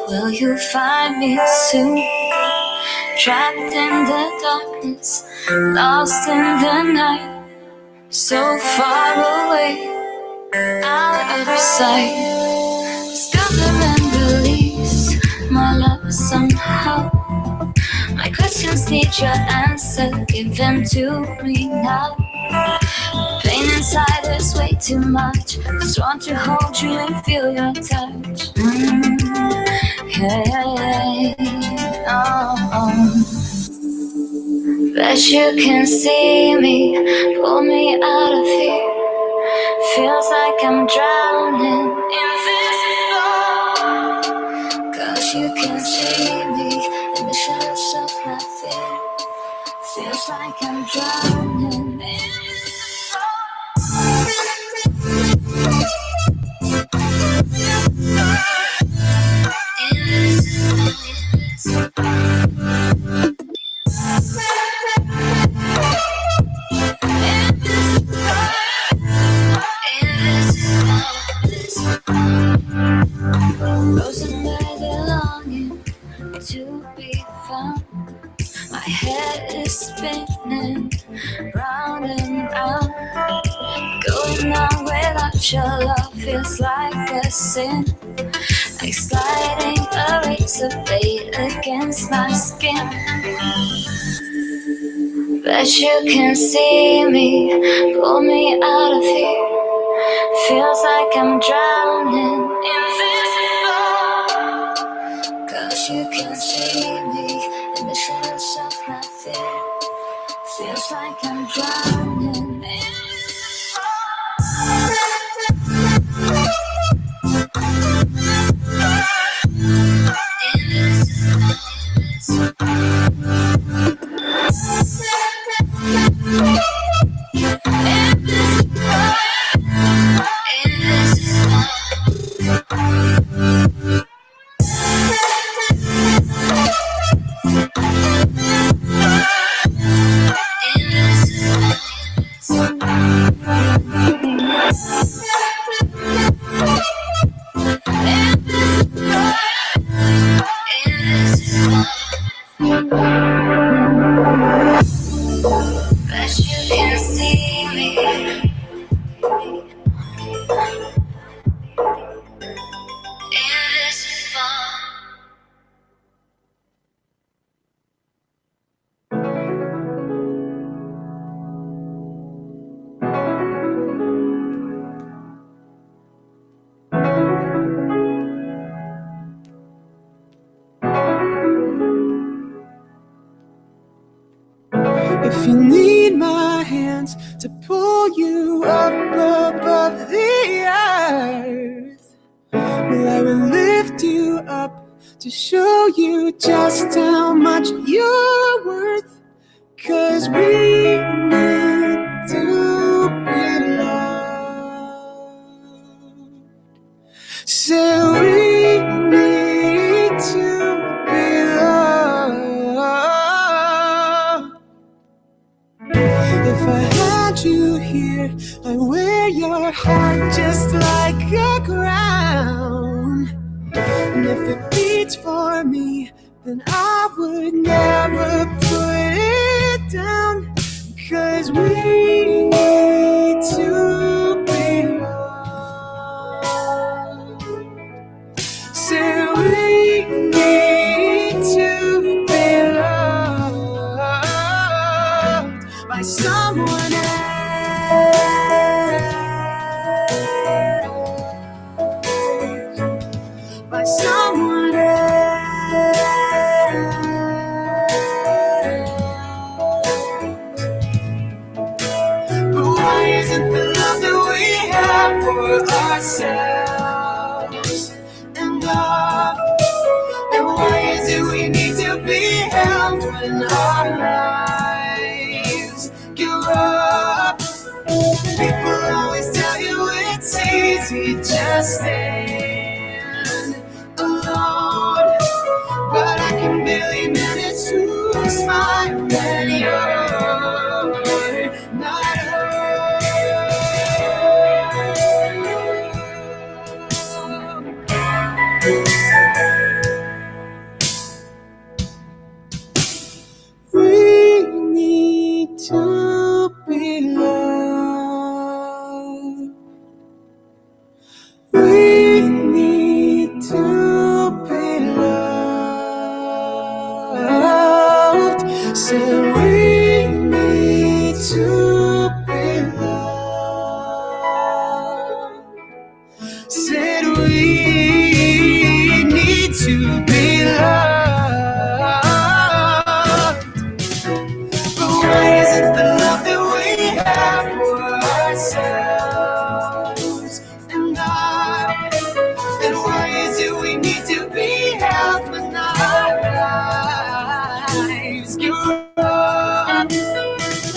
Will you find me soon? Trapped in the darkness, lost in the night, so far away, out of sight. Discover and release my love somehow. My questions need your answer, give them to me now. Pain inside is way too much, just want to hold you and feel your touch. Hey, oh. Bet you can see me, pull me out of here. Feels like I'm drowning, invisible. Cause you can see me in the shadows of my fear. Feels like I'm drowning, frozen by the longing to be found. My head is spinning round and round. Going on without your love feels like a sin, like sliding a razor blade against my skin. Bet you can see me, pull me out of here. Feels like I'm drowning, invisible. Cause you can see me in the shadows of my fear. Feels like I'm drowning, but you can see me. If you need my hands to pull you up above the earth, well, I will lift you up to show you just how much you're worth. 'Cause we need to be loved. So we need to be loved. If I had you here, I'd wear your heart just like a crown. And if it beats for me, then I would never put it down. 'Cause we need to be loved. So we need to be loved by someone else. By someone else. But why isn't the love that we have for ourselves enough? And why is it we need to be held when our lives get rough? People always tell you it's easy, just stand alone. But I can barely manage to smile when you're not home. Said we need to be loved. Said we need to be loved. But why isn't the love that we have for ourselves enough? And why is it we need to be held when our lives get rough?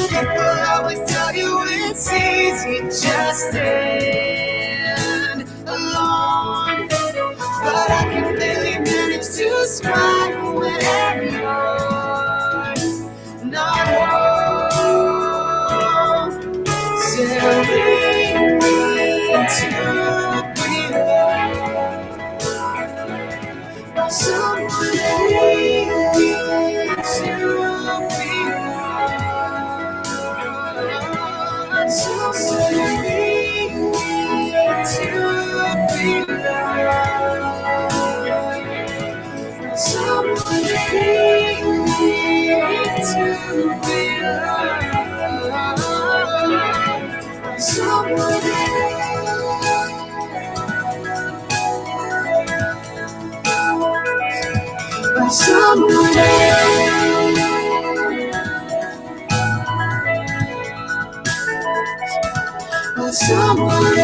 People always tell you it's easy, just stand alone. But I can barely manage to smile when you're not home. Said we need to be loved. Someone we need to be loved. Someone we need to be loved. Someone we need to be loved. Someone by someone by someone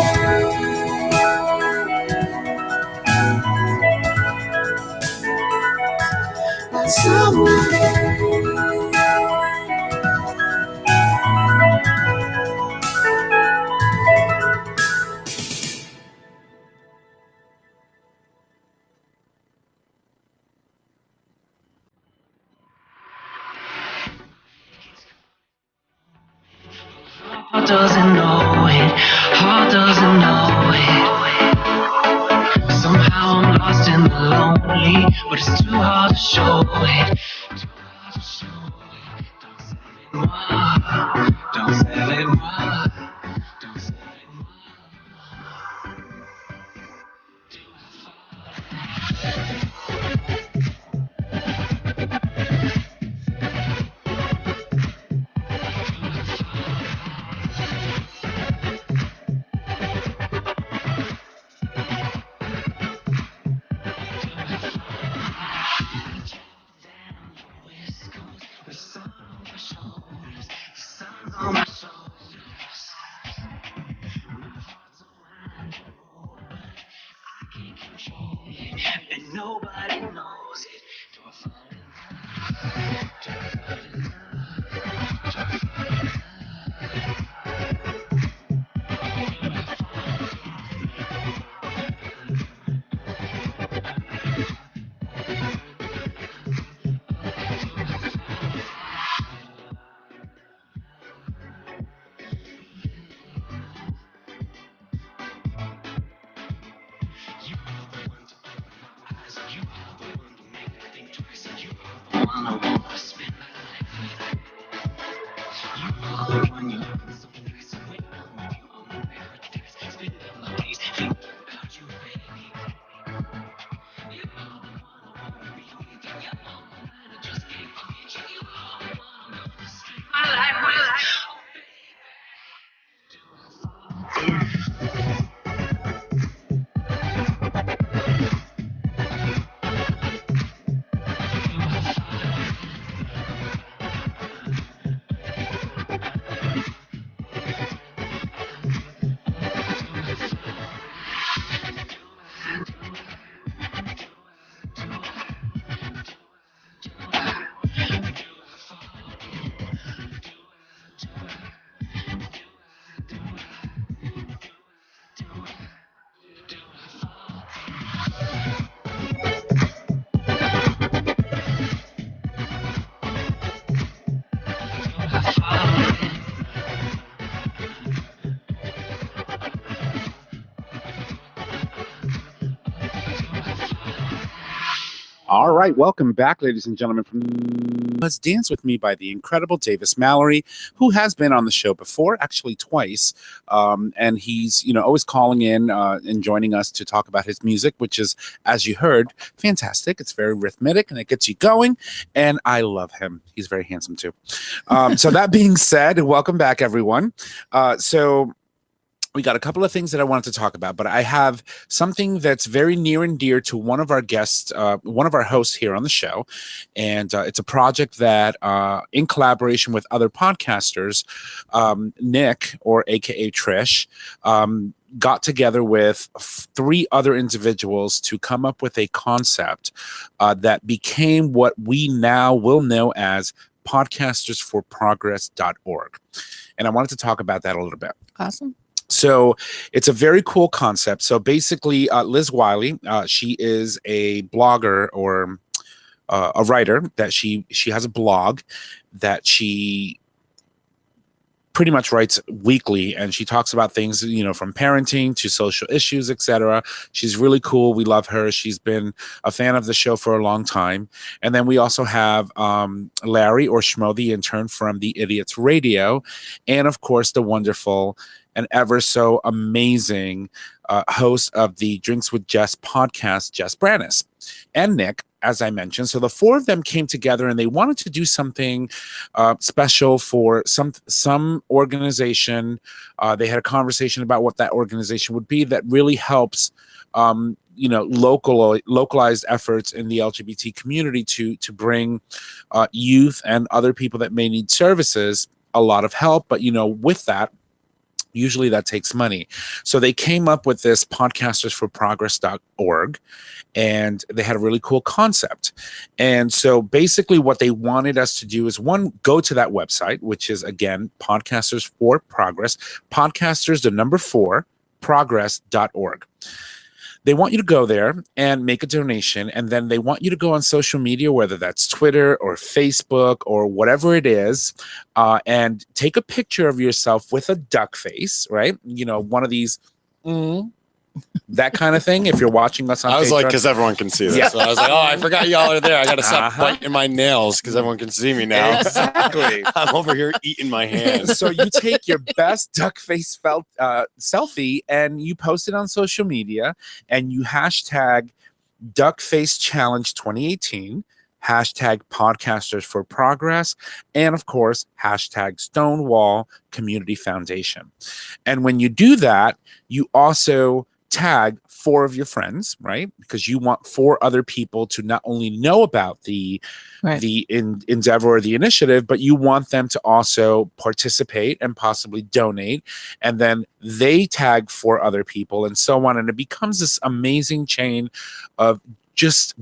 by someone. Heart doesn't know it, heart doesn't know it. Somehow I'm lost in the lonely, but it's too hard to show it. Too hard to show it. Don't sell it, what? Don't sell it, what? On my shoulders, I can't control it, and nobody knows it. Do I fall in love? You are the one to open my eyes. You are All right, welcome back, ladies and gentlemen, from Let's Dance With Me by the incredible Davis Mallory, who has been on the show before, actually twice. And he's, always calling in and joining us to talk about his music, which is, as you heard, fantastic. It's very rhythmic and it gets you going. And I love him. He's very handsome too. So that being said, welcome back, everyone. So we got a couple of things that I wanted to talk about, but I have something that's very near and dear to one of our guests, one of our hosts here on the show. And it's a project that, in collaboration with other podcasters, Nick, or AKA Trish, got together with 3 other individuals to come up with a concept that became what we now will know as podcastersforprogress.org. And I wanted to talk about that a little bit. Awesome. So it's a very cool concept. So basically, Liz Wiley, she is a blogger or a writer that she has a blog that she pretty much writes weekly, and she talks about things, from parenting to social issues, etc. She's really cool. We love her. She's been a fan of the show for a long time. And then we also have Larry, or Schmo, the intern from the Idiots Radio, and of course the wonderful and ever so amazing host of the Drinks with Jess podcast, Jess Brannis, and Nick, as I mentioned. So the 4 of them came together and they wanted to do something special for some organization. They had a conversation about what that organization would be that really helps localized efforts in the LGBT community to bring youth and other people that may need services a lot of help. But with that, usually that takes money. So they came up with this podcastersforprogress.org, and they had a really cool concept. And so basically what they wanted us to do is, one, go to that website, which is, again, Podcasters for Progress, podcasters, the number 4, progress.org. They want you to go there and make a donation, and then they want you to go on social media, whether that's Twitter or Facebook or whatever it is, and take a picture of yourself with a duck face, right? One of these, that kind of thing. If you're watching us on I was Patreon. like, because everyone can see this. Yeah. So I was like, I forgot y'all are there. I got to stop biting my nails because everyone can see me now. Exactly. I'm over here eating my hands. So you take your best duck face selfie and you post it on social media, and you hashtag Duckface Challenge 2018, hashtag Podcasters for Progress, and of course, hashtag Stonewall Community Foundation. And when you do that, you also tag 4 of your friends, right? Because you want 4 other people to not only know about the endeavor or the initiative, but you want them to also participate and possibly donate. And then they tag 4 other people, and so on. And it becomes this amazing chain of just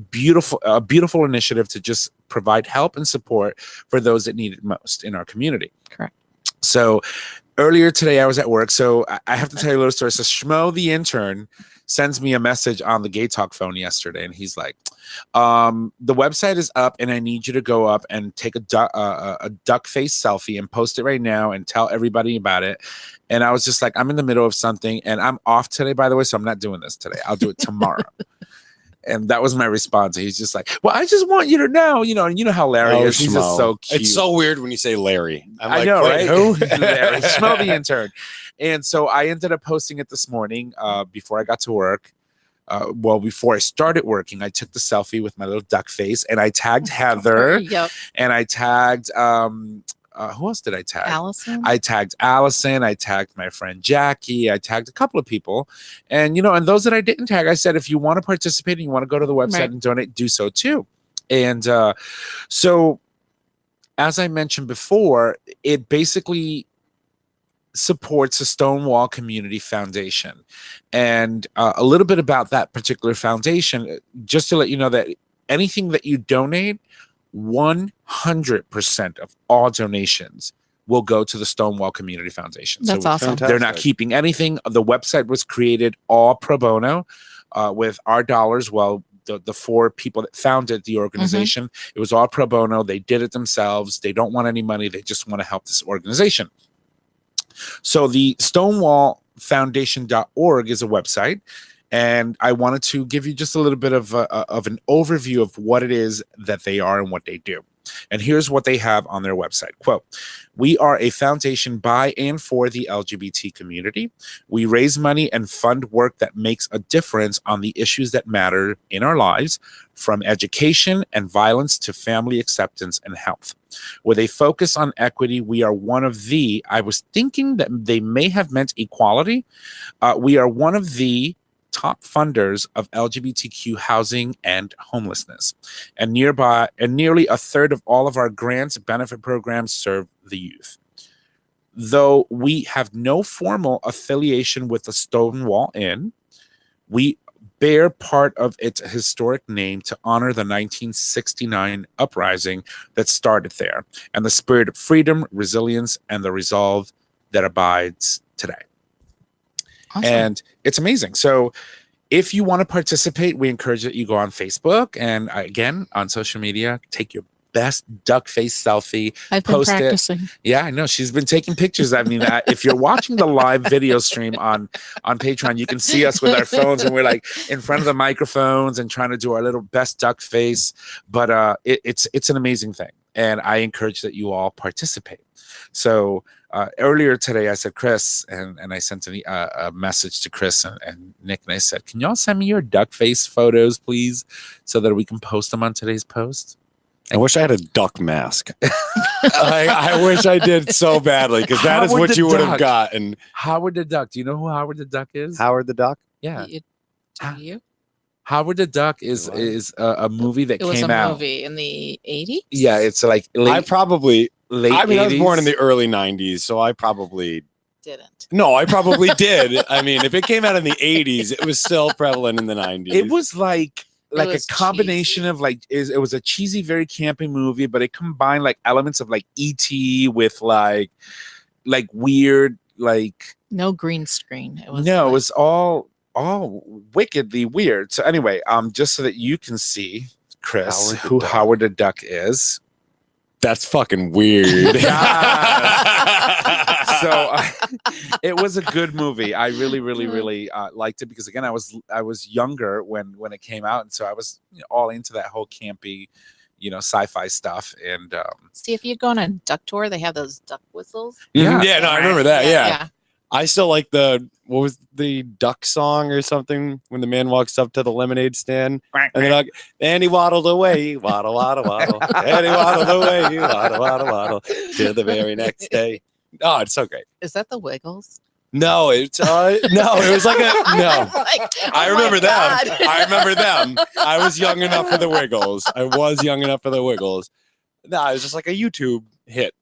a beautiful initiative to just provide help and support for those that need it most in our community. Correct. So earlier today I was at work. So I have to tell you a little story. So Schmo, the intern, sends me a message on the GayTalk phone yesterday, and he's like, the website is up and I need you to go up and take a duck face selfie and post it right now and tell everybody about it. And I was just like, I'm in the middle of something, and I'm off today, by the way, so I'm not doing this today. I'll do it tomorrow. And that was my response. He's just like, well, I just want you to know, and you know how Larry is. He's just so cute. It's so weird when you say Larry. I know, right? Who? Larry. Schmo, the intern. And so I ended up posting it this morning before I got to work. Before I started working, I took the selfie with my little duck face, and I tagged Heather. Yep. And I tagged, who else did I tag? Allison. I tagged Allison. I tagged my friend Jackie. I tagged a couple of people. And, and those that I didn't tag, I said, if you want to participate and you want to go to the website and donate, do so too. And so, as I mentioned before, it basically supports the Stonewall Community Foundation. And a little bit about that particular foundation, just to let you know that anything that you donate, 100% of all donations will go to the Stonewall Community Foundation. That's awesome. Fantastic. They're not keeping anything. The website was created all pro bono with our dollars. Well, the 4 people that founded the organization, it was all pro bono. They did it themselves. They don't want any money. They just want to help this organization. So the stonewallfoundation.org is a website. And I wanted to give you just a little bit of an overview of what it is that they are and what they do. And here's what they have on their website. Quote, "We are a foundation by and for the LGBT community. We raise money and fund work that makes a difference on the issues that matter in our lives, from education and violence to family acceptance and health. With a focus on equity, we are one of the," I was thinking that they may have meant equality. "We are one of the top funders of LGBTQ housing and homelessness, and nearly a third of all of our grants benefit programs serve the youth. Though we have no formal affiliation with the Stonewall Inn, we bear part of its historic name to honor the 1969 uprising that started there, and the spirit of freedom, resilience, and the resolve that abides today." Awesome. And it's amazing. So if you want to participate, we encourage that you go on Facebook and again on social media, take your best duck face selfie. I've been post it. practicing. Yeah, I know. She's been taking pictures. I mean, if you're watching the live video stream on Patreon, you can see us with our phones and we're like in front of the microphones and trying to do our little best duck face. But it's an amazing thing. And I encourage that you all participate. So earlier today, I said, Chris, and I sent a message to Chris and Nick, and I said, "Can y'all send me your duck face photos, please, so that we can post them on today's post?" I wish I had a duck mask. I wish I did so badly, because that is Howard what the you would Duck. have gotten. Howard the Duck. Do you know who Howard the Duck is? Howard the Duck? Yeah. Do you? Howard the Duck is a movie that It was came a out. movie in the 80s? Yeah, it's like late. I probably, late I mean, I was born in 80s. the early 90s, so I probably, Didn't. no, I probably did. I mean, if it came out in the 80s, it was still prevalent in the 90s. It was like a was combination cheesy. of it was a cheesy, very campy movie, but it combined like elements of like E.T. with like weird No green screen. It was no, it like- was all wickedly weird. So anyway, just so that you can see, Chris, Howard the who Duck. Howard the Duck is. That's fucking weird. So it was a good movie. I really liked it because again, I was younger when it came out, and so I was all into that whole campy, sci-fi stuff. And See, if you go on a duck tour, they have those duck whistles. Yeah. Yeah, no, I remember that. Yeah. Yeah. I still like what was the duck song or something when the man walks up to the lemonade stand and the duck, and he waddled away, waddle, waddle, waddle, and he waddled away, waddle, waddle, waddle, till the very next day. Oh, it's so great. Is that the Wiggles? No, it was like a no. Like, I oh my remember them. God. I remember them. I was young enough for the Wiggles. No, it was just like a YouTube hit,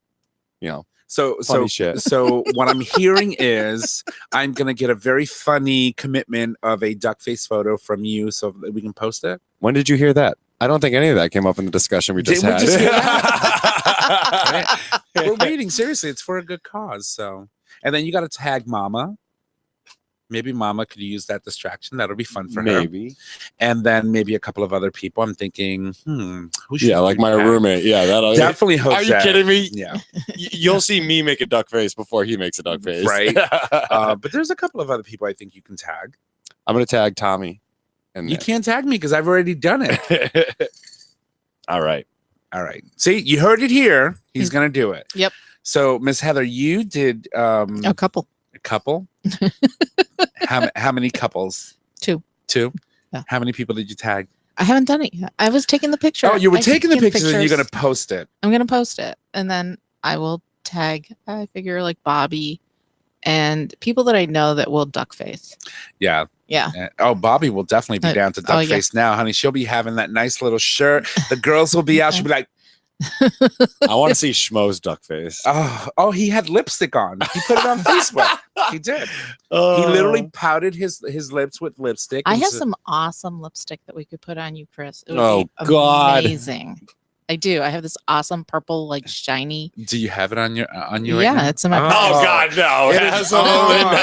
So Funny shit. So what I'm hearing is I'm gonna get a very funny commitment of a duck face photo from you, so that we can post it. When did you hear that? I don't think any of that came up in the discussion we just Did we had. just hear that? We're waiting. Seriously, it's for a good cause. So, and then you got to tag Mama. Maybe Mama could use that distraction. That'll be fun for her. Maybe. And then maybe a couple of other people. I'm thinking, who should Yeah, like we my tag? roommate. Yeah, that'll Definitely hope. Are you kidding me? Yeah, You'll see me make a duck face before he makes a duck face. right. But there's a couple of other people I think you can tag. I'm gonna tag Tommy. And You can't tag me because I've already done it. All right. All right. See, you heard it here. He's gonna do it. Yep. So, Miss Heather, you did A couple. a couple. How many couples? Two. Yeah. How many people did you tag? I haven't done it yet. I was taking the picture. Oh, you were I taking the took pictures and you're gonna post it. I'm gonna post it, and then I will tag. I figure like Bobby and people that I know that will duck face. Yeah. Yeah. Oh, Bobby will definitely be down to duck yeah. face now, honey. She'll be having that nice little shirt. The girls will be out. She'll be like, I want to see Schmo's duck face. oh, he had lipstick on. He put it on Facebook. He did. He literally pouted his lips with lipstick. I and have so- some awesome lipstick that we could put on you, Chris. It would Oh, be God. amazing. I do. I have this awesome purple, like shiny. Do you have it on your right Yeah, now? it's in my. Oh God, no! It is Absolutely on.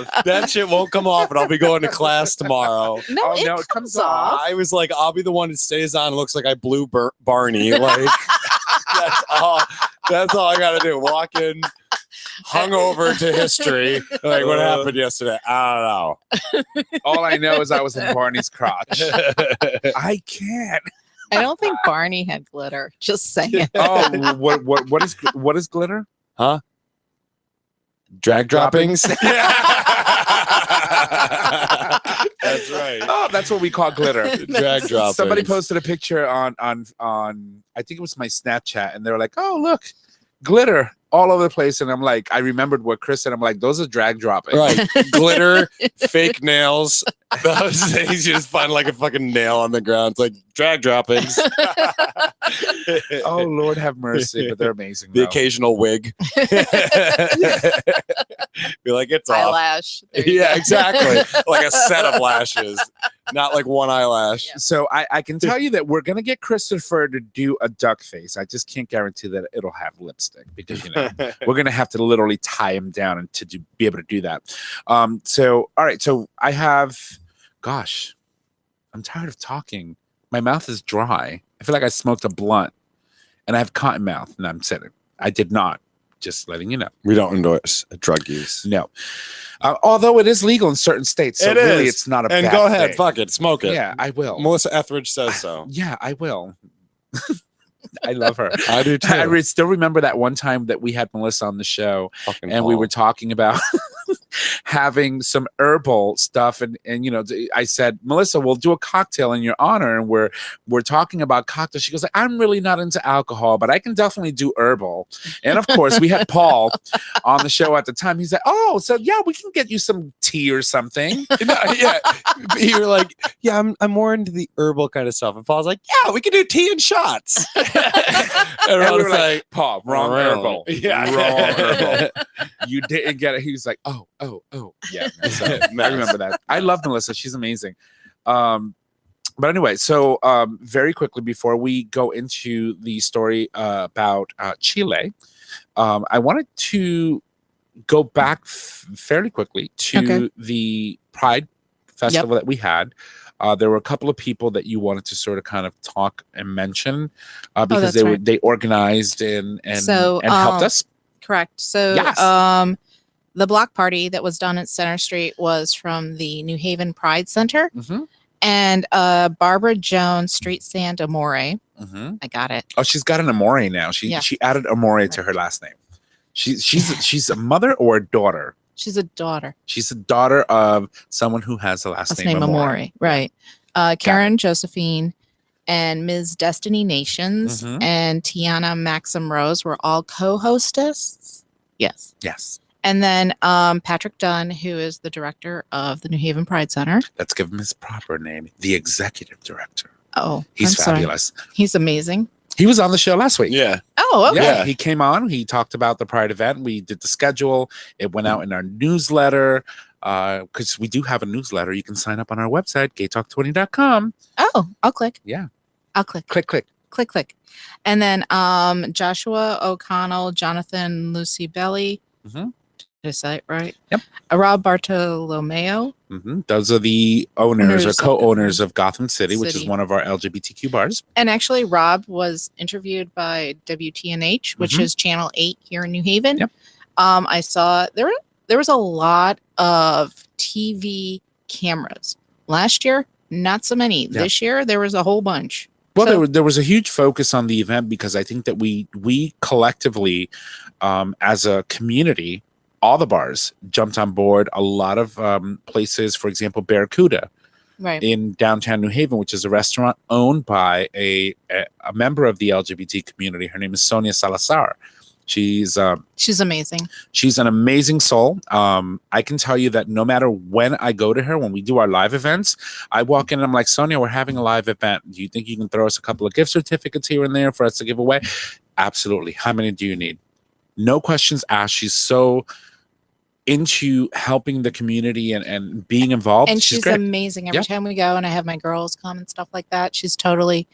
not. That shit won't come off, and I'll be going to class tomorrow. No, Oh, it no, comes it comes off. off. I was like, I'll be the one that stays on. It looks like I blew Barney. Like that's all. That's all I got to do. Walk in. hung over to history. Like, what happened yesterday? I All I know is I was in Barney's crotch. don't know. I can't. I don't think Barney had glitter. Just saying. Oh, what is glitter? Huh? Drag droppings? Droppings? That's right. Oh, that's what we call glitter. Drag droppings. Somebody posted a picture on I think it was my Snapchat, and they were like, "Oh, look, glitter all over the place." And I'm like, I remembered what Chris said. I'm like, those are drag droppings. Right. Glitter, fake nails. Those things you just find like a fucking nail on the ground. It's like drag droppings. Oh, Lord have mercy, but they're amazing. The though. occasional wig. Be like, it's off. Eyelash. There you Yeah, go. exactly. Like a set of lashes, not like one eyelash. Yeah. So I can tell you that we're gonna get Christopher to do a duck face. I just can't guarantee that it'll have lipstick because we're gonna have to literally tie him down and be able to do that. So all right, so I have, gosh, I'm tired of talking. My mouth is dry. I feel like I smoked a blunt, and I have cotton mouth, and I'm sitting. I did not. Just letting you know. We don't endorse drug use. No, although it is legal in certain states, so It really is. it's not a And bad go ahead, thing. fuck it, smoke it. Yeah, I will. Melissa Etheridge says so. Yeah, I will. I love her. I do too. I still remember that one time that we had Melissa on the show, Fucking and we Paul. were talking about having some herbal stuff, and I said, Melissa, we'll do a cocktail in your honor, and we're talking about cocktails. She goes, I'm really not into alcohol, but I can definitely do herbal. And of course, we had Paul on the show at the time. He said, oh, so yeah, we can get you some tea or something. Yeah, you were like, yeah, I'm more into the herbal kind of stuff. And Paul's like, yeah, we can do tea and shots. And we was were like, Paul, wrong wrong. herbal. Yeah. Wrong herbal. You didn't get it. He was like, oh. Yeah. So, I remember that. I love Melissa. She's amazing. But anyway, so very quickly before we go into the story about Chile, I wanted to go back fairly quickly to the Pride Festival that we had. There were a couple of people that you wanted to sort of kind of talk and mention because they organized and helped us. Correct. So Yes. the block party that was done at Center Street was from the New Haven Pride Center, Mm-hmm. and Barbara Jones Street Stand Amore. Mm-hmm. I got it. Oh, she's got an Amore now. She added Amore to her last name. She's a mother or a daughter. She's a daughter. She's a daughter of someone who has the last name Amore. Right. Karen Josephine and Ms. Destiny Nations Mhm. and Tiana Maxim Rose were all co-hostess. Yes. Yes. And then Patrick Dunn, who is the director of the New Haven Pride Center. Let's give him his proper name. The executive director. Oh, He's I'm sorry. fabulous. He's amazing. He was on the show last week. Yeah. Oh, okay. Yeah, he came on. He talked about the Pride event. We did the schedule. It went out in our newsletter because we do have a newsletter. You can sign up on our website, GayTalk2.0.com. Oh, I'll click. Yeah. I'll click. Click. And then Joshua O'Connell, Jonathan Lucy Belly. Mhm. Did I say it right? Yep. Rob Bartolomeo. Mm-hmm. Those are the owners or Owners of- co-owners of Gotham City, which is City. one of our LGBTQ bars. And actually, Rob was interviewed by WTNH, which Mhm. is Channel 8 here in New Haven. Yep. I saw there was a lot of TV cameras. Last year, not so many. Yeah. This year, there was a whole bunch. Well, So- there was a huge focus on the event because I think that we collectively, as a community, all the bars jumped on board. A lot of places, for example, Barracuda Right. in downtown New Haven, which is a restaurant owned by a member of the LGBT community. Her name is Sonia Salazar. She's amazing. She's an amazing soul. I can tell you that no matter when I go to her, when we do our live events, I walk in and I'm like, Sonia, we're having a live event. Do you think you can throw us a couple of gift certificates here and there for us to give away? Absolutely. How many do you need? No questions asked. She's so into helping the community and being involved. And she's great. amazing. Every Yeah. time we go and I have my girls come and stuff like that, she's totally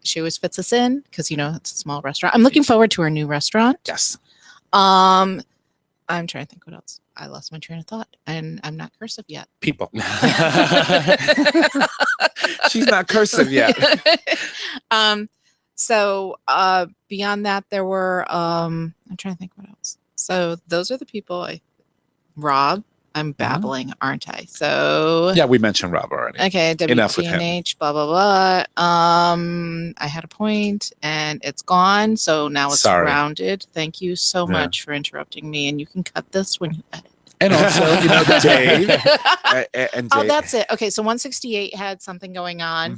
she always fits us in because it's a small restaurant. I'm looking forward to her new restaurant. Yes. I'm trying to think what else. I lost my train of thought and I'm not cursive yet. People. She's not cursive yet. So beyond that, there were I'm trying to think what else. So those are the people. Rob, I'm babbling, aren't I? So Yeah, we mentioned Rob already. okay, Enough with him. WTNH, blah blah blah. I had a point and it's gone, so now it's Sorry. rounded. Thank you so Yeah. much for interrupting me, and you can cut this when you edit. And also, Dave. And Oh, Dave. that's it. Okay, so 168 had something going on.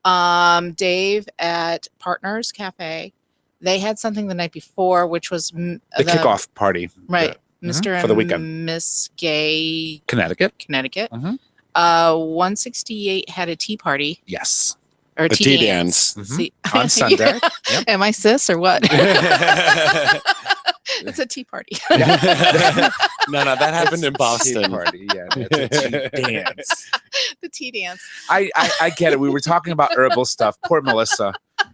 Mhm. Dave at Partners Cafe, they had something the night before, which was The kickoff party. right. Mhm. Mr. For the and weekend. Miss Gay Connecticut. Connecticut. 168 had a tea party Yes. or A tea dance. Mhm. See, On Sunday. Yep. Am I cis or what? It's a tea party. No, that happened in Tea Boston. party. Yeah, it's a tea dance. The tea dance. I get it. We were talking about herbal stuff. Poor Melissa.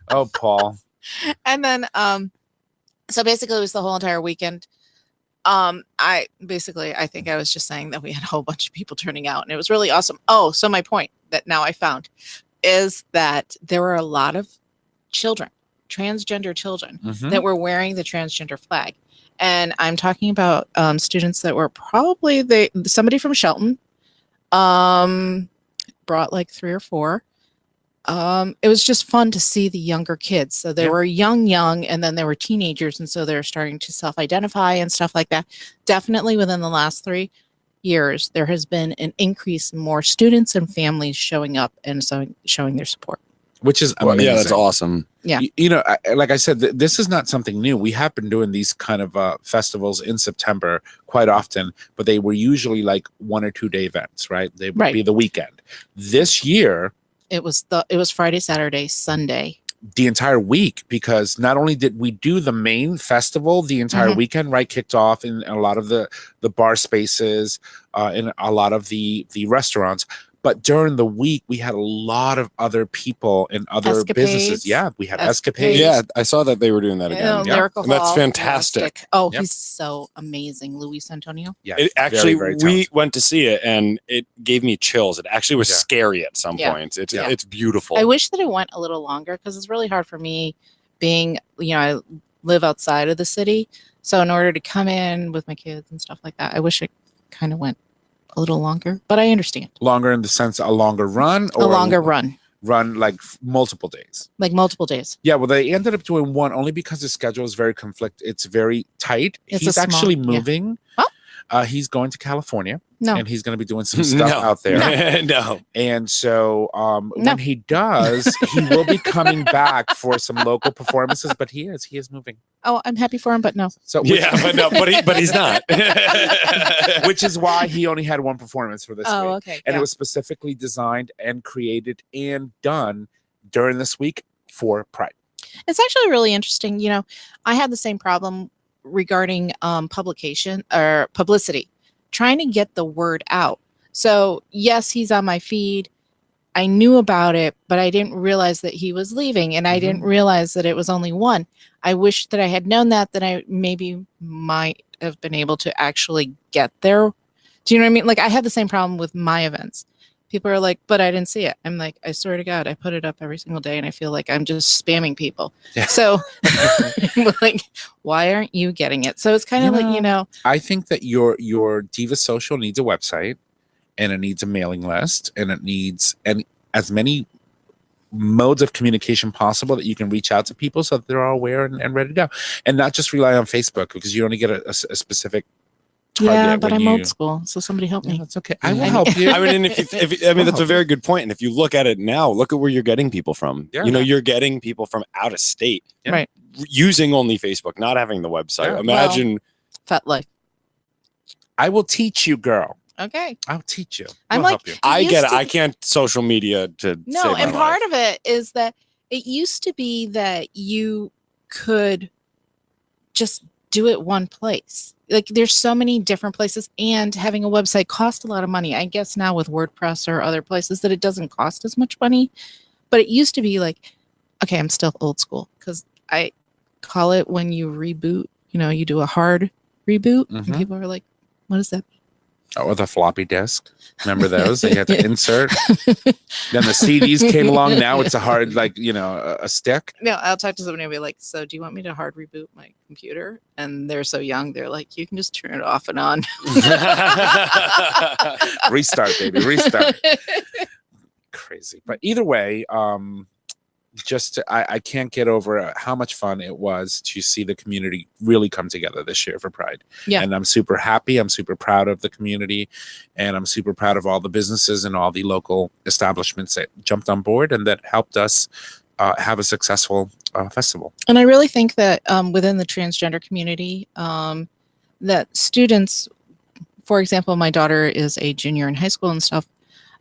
Oh, Paul. And then so basically it was the whole entire weekend. I think I was just saying that we had a whole bunch of people turning out and it was really awesome. Oh, so my point that now I found is that there were a lot of children, transgender children, Mhm. that were wearing the transgender flag. And I'm talking about students that were probably somebody from Shelton brought like 3 or 4. It was just fun to see the younger kids. So they were young, and then they were teenagers. And so they're starting to self-identify and stuff like that. Definitely within the last 3 years, there has been an increase in more students and families showing up and showing their support. Which is Well, amazing. yeah, that's awesome. Yeah. Like I said, this is not something new. We have been doing these kind of festivals in September quite often, but they were usually like 1 or 2 day events, right? They would be the weekend. This year, it was Friday, Saturday, Sunday. The entire week, because not only did we do the main festival the entire weekend, right, kicked off in a lot of the bar spaces, in a lot of the restaurants, but during the week we had a lot of other people in other businesses. Yeah, we had escapades. Yeah, I saw that they were doing that again. Lyrical And that's Hall, fantastic. Elastic. Oh, he's so amazing, Luis Antonio. Yeah, It actually, very we talented. went to see it and it gave me chills. It actually was scary at some points. It's beautiful. I wish that it went a little longer because it's really hard for me being, I live outside of the city. So in order to come in with my kids and stuff like that, I wish it kind of went a little longer, but I understand. Longer in the sense a longer run, or a longer run like multiple days. Like multiple days. Yeah, well, they ended up doing one only because the schedule is very it's very tight. He's actually moving. Oh. He's going to California. No. And he's going to be doing some stuff out there. No. And so when he does, he will be coming back for some local performances, but he is moving. Oh, I'm happy for him, but no. So but he's not. Which is why he only had one performance for this week. Okay. And it was specifically designed and created and done during this week for Pride. It's actually really interesting. I had the same problem regarding publication or publicity, trying to get the word out. So yes, he's on my feed. I knew about it, but I didn't realize that he was leaving, and I didn't realize that it was only one. I wish that I had known that I maybe might have been able to actually get there. Do you know what I mean? Like, I had the same problem with my events. People are like, but I didn't see it. I'm like, I swear to God, I put it up every single day, and I feel like I'm just spamming people. Yeah. So like, why aren't you getting it? So it's kind of like, I think that your Diva Social needs a website, and it needs a mailing list, and it needs as many modes of communication possible that you can reach out to people so that they're all aware and ready to go, and not just rely on Facebook, because you only get a specific target. Yeah, but I'm old school, so somebody help me. That's okay. I will help you. I mean, that's a very good point. And if you look at it now, look at where you're getting people from. Yeah. You're getting people from out of state, Right? Using only Facebook, not having the website. Yeah. Imagine. Fat life. I will teach you, girl. Okay. I'll teach you. I'm We'll like, help you. I used get it. to I can't social media to No, save my and part life. of it is that it used to be that you could just do it one place. Like, there's so many different places, and having a website costs a lot of money. I guess now with WordPress or other places that it doesn't cost as much money, but it used to be like, okay, I'm still old school because I call it when you reboot, you do a hard reboot, and people are like, what does that mean? Oh, with a floppy disk. Remember those that you had to insert? Then the CDs came along. Now it's a hard, like, a stick. No, I'll talk to somebody and be like, so do you want me to hard reboot my computer? And they're so young, they're like, you can just turn it off and on. Restart, baby. Restart. Crazy. But either way, I can't get over how much fun it was to see the community really come together this year for Pride. Yeah. And I'm super happy. I'm super proud of the community, and I'm super proud of all the businesses and all the local establishments that jumped on board and that helped us have a successful festival. And I really think that within the transgender community, that students, for example, my daughter is a junior in high school and stuff,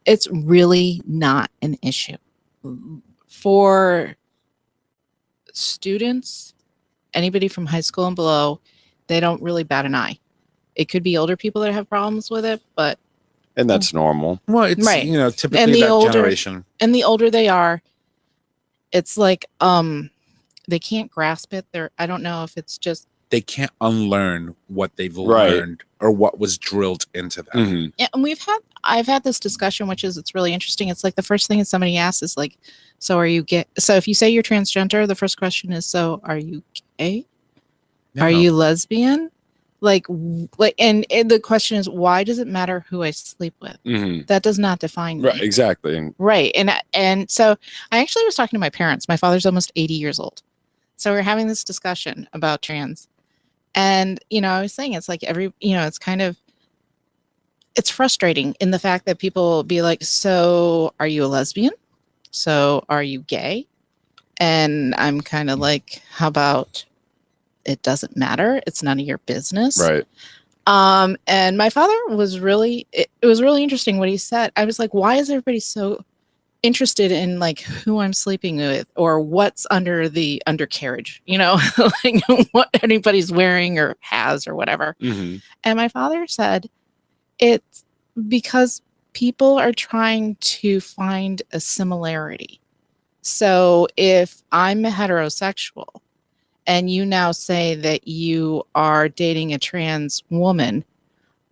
it's really not an issue. For students, anybody from high school and below, they don't really bat an eye. It could be older people that have problems with it, but And that's normal. Well, it's, Right. Typically And the that older- generation. and the older they are, it's like they can't grasp it. I don't know if it's just They can't unlearn what they've Right. learned or what was drilled into them. Mhm. yeah, and I've had this discussion, which is it's really interesting. It's like the first thing that somebody asks is like, so are you gay? So if you say you're transgender, the first question is, so are you gay? No, Are no. you lesbian? And the question is, why does it matter who I sleep with? Mhm. That does not define me. Right, exactly. And Right. And so I actually was talking to my parents. My father's almost 80 years old. So we're having this discussion about trans. And, I was saying it's like it's frustrating in the fact that people will be like, so are you a lesbian? So are you gay? And I'm kind of like, how about it doesn't matter? It's none of your business. right. And my father was it was really interesting what he said. I was like, why is everybody so interested in like who I'm sleeping with or what's under the undercarriage, like what anybody's wearing or has or whatever. Mhm. And my father said it's because people are trying to find a similarity. So if I'm heterosexual and you now say that you are dating a trans woman,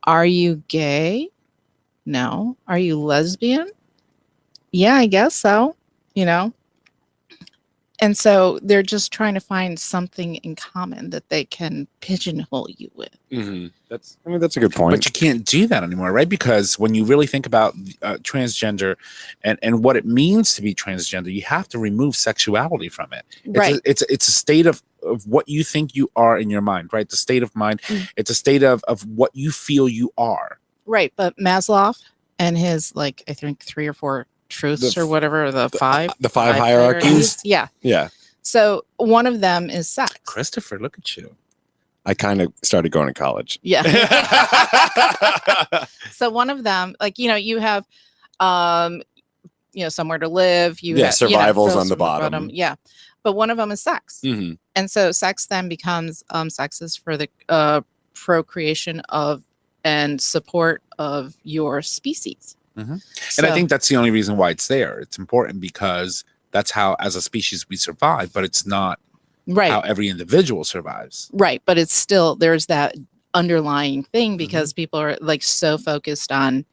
are you gay? No. Are you lesbian? Yeah, I guess so, And so they're just trying to find something in common that they can pigeonhole you with. Mhm. That's a good point. But you can't do that anymore, right? Because when you really think about transgender and what it means to be transgender, you have to remove sexuality from it. Right. It's a state of what you think you are in your mind, right? The state of mind. Mm. It's a state of what you feel you are. Right. But Maslow and his, I think 3 or 4 truths The or whatever, the 5. the 5 hierarchies. Yeah. Yeah. So one of them is sex. Christopher, look at you. I kind of started going to college. Yeah. So one of them, you have, somewhere to live. You have, survival's frills on the from bottom. Yeah. But one of them is sex. Mhm. And so sex then becomes sex is for the procreation of and support of your species. Mhm. So, And I think that's the only reason why it's there. It's important because that's how, as a species, we survive, but it's not right. how every individual survives. Right. But it's still, there's that underlying thing because people are so focused on,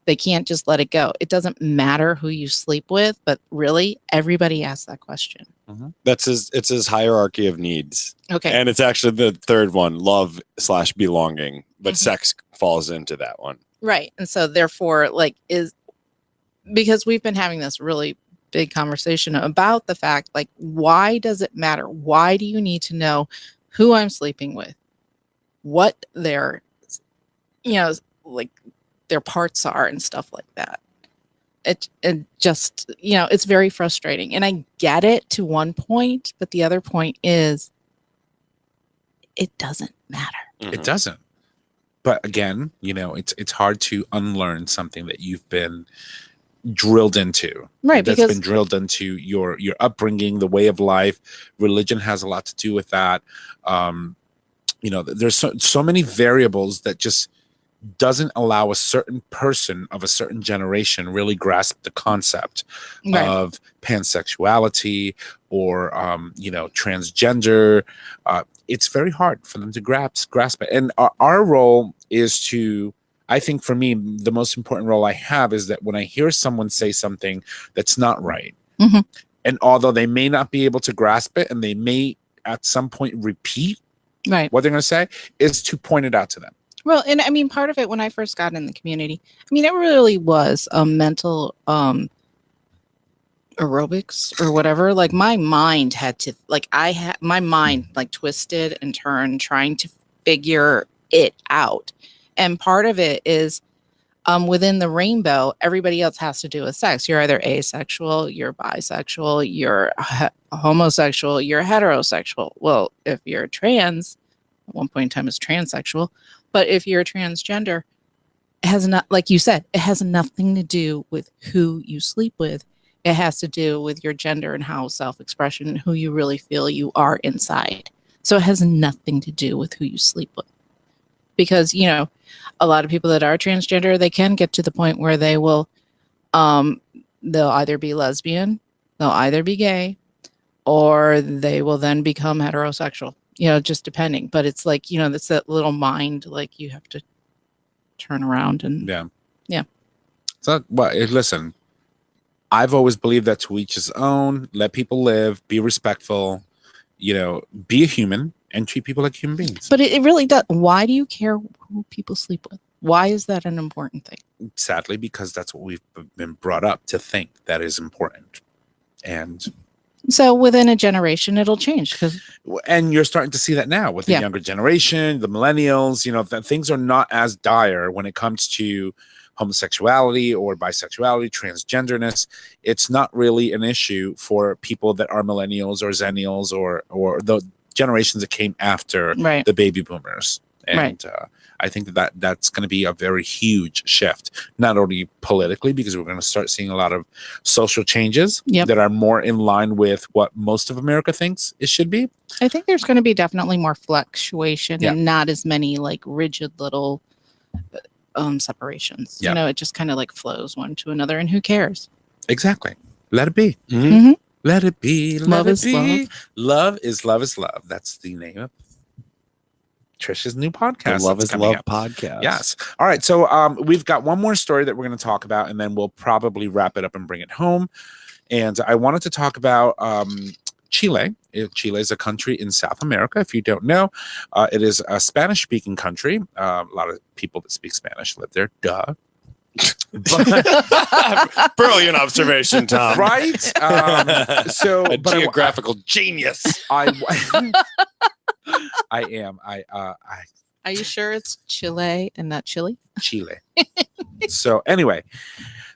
they can't just let it go. It doesn't matter who you sleep with, but really everybody asks that question. It's his hierarchy of needs. Okay. And it's actually the third one, love/belonging, but Mhm. sex falls into that one. Right. And so therefore, because we've been having this really big conversation about the fact, why does it matter? Why do you need to know who I'm sleeping with? What their, their parts are and stuff like that. It just, it's very frustrating. And I get it to one point, but the other point is it doesn't matter. Mhm. It doesn't. But again, it's hard to unlearn something that you've been drilled into. Right. That's Because been drilled into your upbringing, the way of life. Religion has a lot to do with that. There's so many variables that just doesn't allow a certain person of a certain generation really grasp the concept right. of pansexuality or transgender. It's very hard for them to grasp it. And our role is to I think for me, the most important role I have is that when I hear someone say something that's not right, Mhm. and although they may not be able to grasp it, and they may at some point repeat Right. what they're going to say, is to point it out to them. Well, and I mean, part of it when I first got in the community, I mean, it really was a mental aerobics or whatever. Like my mind had to, like, I had my mind like twisted and turned trying to figure it out. And part of it is within the rainbow, everybody else has to do with sex. You're either asexual, you're bisexual, you're homosexual, you're heterosexual. Well, if you're trans, at one point in time, it's transsexual. But if you're transgender, it has not, like you said, it has nothing to do with who you sleep with. It has to do with your gender and how self-expression and who you really feel you are inside. So it has nothing to do with who you sleep with. Because, you know, a lot of people that are transgender, they can get to the point where they will, they'll either be lesbian, they'll either be gay, or they will then become heterosexual, you know, just depending. But it's like, you know, that's that little mind, like you have to turn around and Yeah. So, well, listen, I've always believed that to each his own, let people live, be respectful, you know, be a human and treat people like human beings. But it really does. Why do you care who people sleep with? Why is that an important thing? Sadly, because that's what we've been brought up to think that is important. And so within a generation, it'll change. And you're starting to see that now with the younger generation, the millennials, you know, that things are not as dire when it comes to homosexuality or bisexuality, transgenderness. It's not really an issue for people that are millennials or zennials or the generations that came after the baby boomers. And I think that's going to be a very huge shift, not only politically, because we're going to start seeing a lot of social changes that are more in line with what most of America thinks it should be. I think there's going to be definitely more fluctuation and not as many like rigid little separations. You know, it just kind of like flows one to another, and who cares? Exactly. Let it be. Mm-hmm. Let it be. Love is be. love. Love is love. That's the name of Trish's new podcast. The Love is Love up. podcast. Yes. All right. So we've got one more story that we're going to talk about, and then we'll probably wrap it up and bring it home. And I wanted to talk about Chile. Chile is a country in South America. If you don't know, it is a Spanish-speaking country. A lot of people that speak Spanish live there. Duh. Brilliant observation, Tom. Right? So a geographical genius. I am. Are you sure it's Chile and not Chile? Chile. So anyway,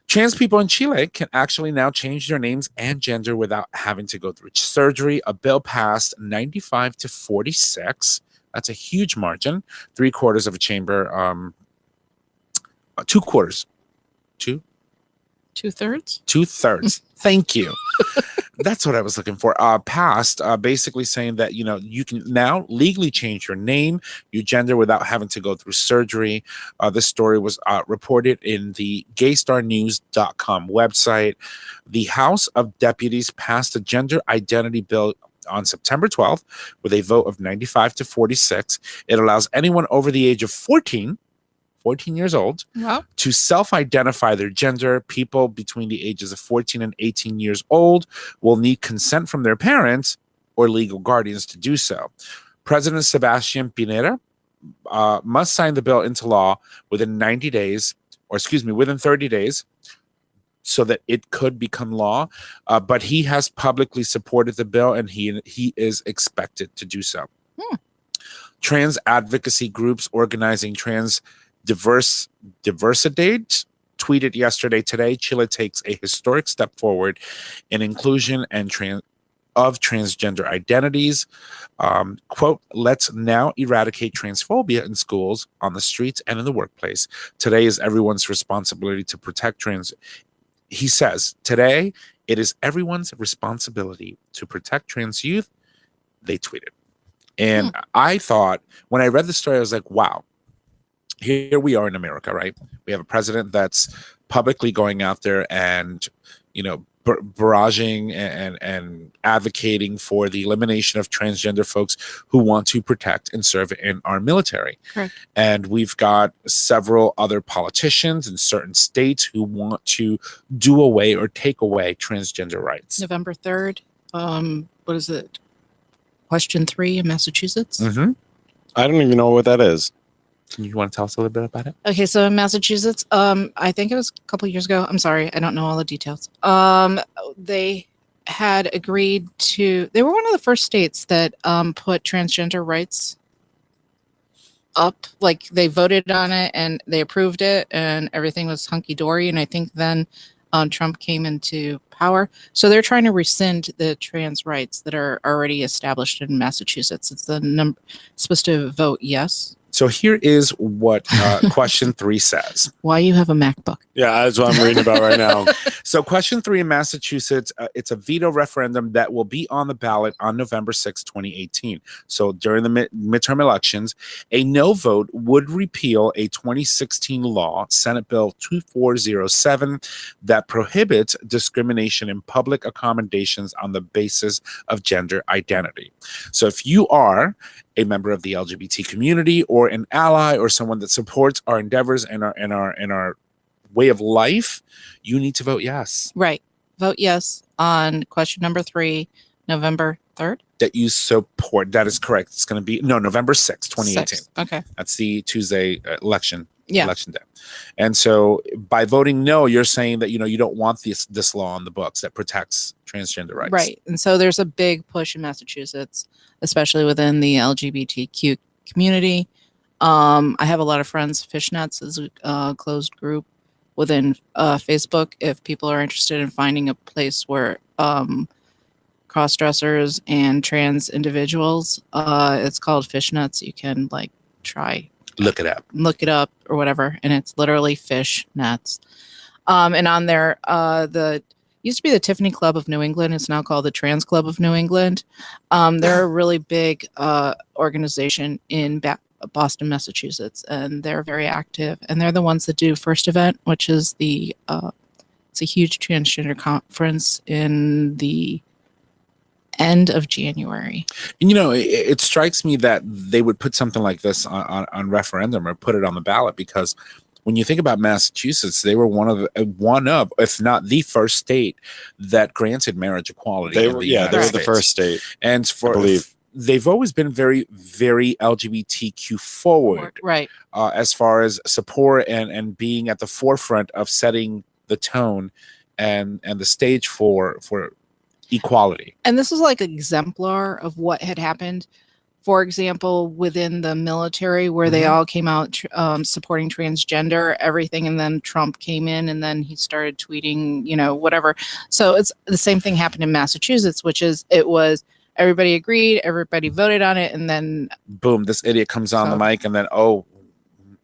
trans people in Chile can actually now change their names and gender without having to go through surgery. A bill passed 95 to 46. That's a huge margin. 3/4 of a chamber. 2/4. 2/3? 2/3. Thank you. That's what I was looking for. Passed, basically saying that, you know, you can now legally change your name, your gender without having to go through surgery. This story was reported in the gaystarnews.com website. The House of Deputies passed a gender identity bill on September 12th with a vote of 95 to 46. It allows anyone over the age of 14 years old to self-identify their gender. People between the ages of 14 and 18 years old will need consent from their parents or legal guardians to do so. President Sebastián Pinera must sign the bill into law within 90 days, or excuse me, within 30 days, so that it could become law. But he has publicly supported the bill, and he is expected to do so. Trans advocacy groups organizing trans Diversidade tweeted yesterday, today, Chile takes a historic step forward in inclusion and transgender identities. Quote, let's now eradicate transphobia in schools, on the streets, and in the workplace. Today is everyone's responsibility to protect trans. He says, today, it is everyone's responsibility to protect trans youth, they tweeted. And I thought, when I read the story, I was like, wow. Here we are in America, right? We have a president that's publicly going out there and, you know, barraging and advocating for the elimination of transgender folks who want to protect and serve in our military. Correct. And we've got several other politicians in certain states who want to do away or take away transgender rights. November 3rd. What is it? Question 3 in Massachusetts. Mm-hmm. I don't even know what that is. You want to tell us a little bit about it? Okay, so in Massachusetts, I think it was a couple years ago. I'm sorry, I don't know all the details. They had agreed to. They were one of the first states that put transgender rights up. Like they voted on it and they approved it, and everything was hunky dory. And I think then Trump came into power, so they're trying to rescind the trans rights that are already established in Massachusetts. It's supposed to vote yes. So here is what question 3 says. Why you have a MacBook? Yeah, that's what I'm reading about right now. So question 3 in Massachusetts, it's a veto referendum that will be on the ballot on November 6, 2018. So during the midterm elections, a no vote would repeal a 2016 law, Senate Bill 2407, that prohibits discrimination in public accommodations on the basis of gender identity. So if you are a member of the LGBT community or an ally or someone that supports our endeavors and our way of life, you need to vote yes. Right. Vote yes on question number 3, November 3rd. That you support. That is correct. It's going to be November 6th, 2018. 6th. Okay. That's the Tuesday election day. And so by voting no, you're saying that, you don't want this law on the books that protects transgender rights. Right. And so there's a big push in Massachusetts, especially within the LGBTQ community. I have a lot of friends. Fishnets is a closed group within Facebook. If people are interested in finding a place where cross-dressers and trans individuals, it's called Fishnets. You can look it up or whatever, and it's literally fish nets. And on there, the used to be the Tiffany Club of New England. It's now called the Trans Club of New England. They're a really big organization in Boston, Massachusetts, and they're very active. And they're the ones that do First Event, which is it's a huge transgender conference in the end of January. And, it strikes me that they would put something like this on referendum or put it on the ballot, because when you think about Massachusetts, they were one of, if not the first state that granted marriage equality. They were the first state. And I believe they've always been very, very LGBTQ forward, right? As far as support and being at the forefront of setting the tone and the stage for equality. And this is like an exemplar of what had happened, for example, within the military, where they all came out supporting transgender everything, and then Trump came in and then he started tweeting, whatever. So it's the same thing happened in Massachusetts, which is everybody agreed, everybody voted on it, and then boom, this idiot comes on the mic, and then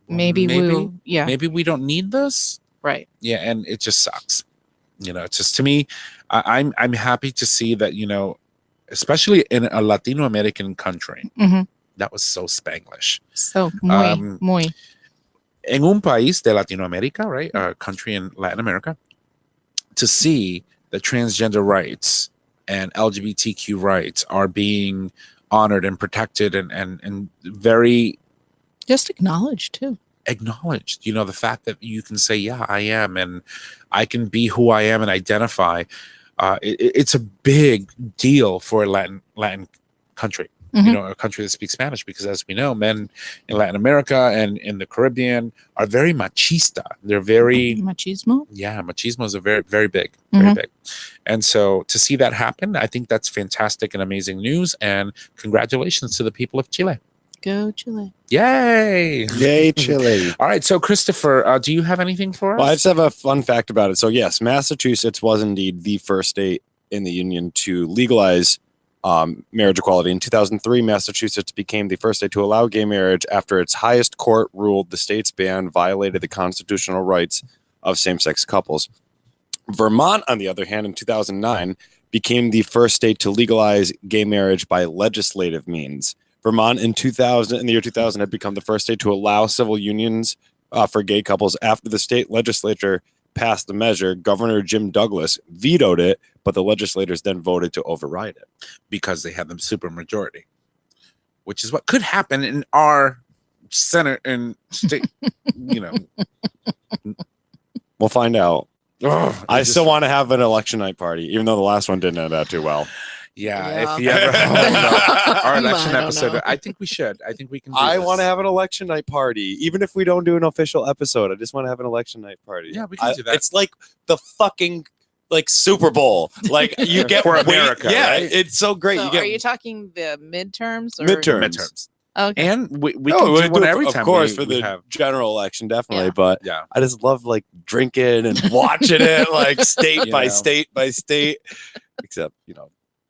maybe we don't need this, right? Yeah, and it just sucks. It's just, to me, I'm happy to see that, especially in a Latino American country, that was so Spanglish. So muy. En un país de Latinoamérica, right, a country in Latin America, to see that transgender rights and LGBTQ rights are being honored and protected and very just acknowledged too. Acknowledged, the fact that you can say, yeah, I am, and I can be who I am and identify. It's a big deal for a Latin country, a country that speaks Spanish, because as we know, men in Latin America and in the Caribbean are very machista. They're very machismo. Yeah, machismo is a very, very big, very big. And so to see that happen, I think that's fantastic and amazing news. And congratulations to the people of Chile. Go Chile. Yay. Yay, Chile. All right. So, Christopher, do you have anything for us? Well, I just have a fun fact about it. So, yes, Massachusetts was indeed the first state in the union to legalize marriage equality. In 2003, Massachusetts became the first state to allow gay marriage after its highest court ruled the state's ban violated the constitutional rights of same-sex couples. Vermont, on the other hand, in 2009, became the first state to legalize gay marriage by legislative means. Vermont in the year 2000 had become the first state to allow civil unions for gay couples after the state legislature passed the measure, Governor Jim Douglas vetoed it, but the legislators then voted to override it. because they had the supermajority, which is what could happen in our Senate and state. We'll find out. Ugh, I it's still just- want to have an election night party, even though the last one didn't end out too well. Yeah, if you Yeah. ever hold our I election don't episode, know. I think we should. I think we can. Do I this. want to have an election night party, even if we don't do an official episode. I just want to have an election night party. Yeah, we can do that. It's like the fucking Super Bowl. Like you get For America, Yeah, right? it's so great. So you get are you talking the midterms? Or? midterms. Okay. and we No, can we do one do it, every of time. course, we for the have. general election, definitely. Yeah. But Yeah, I just love like drinking and watching it, like state You by know. state by state. Except,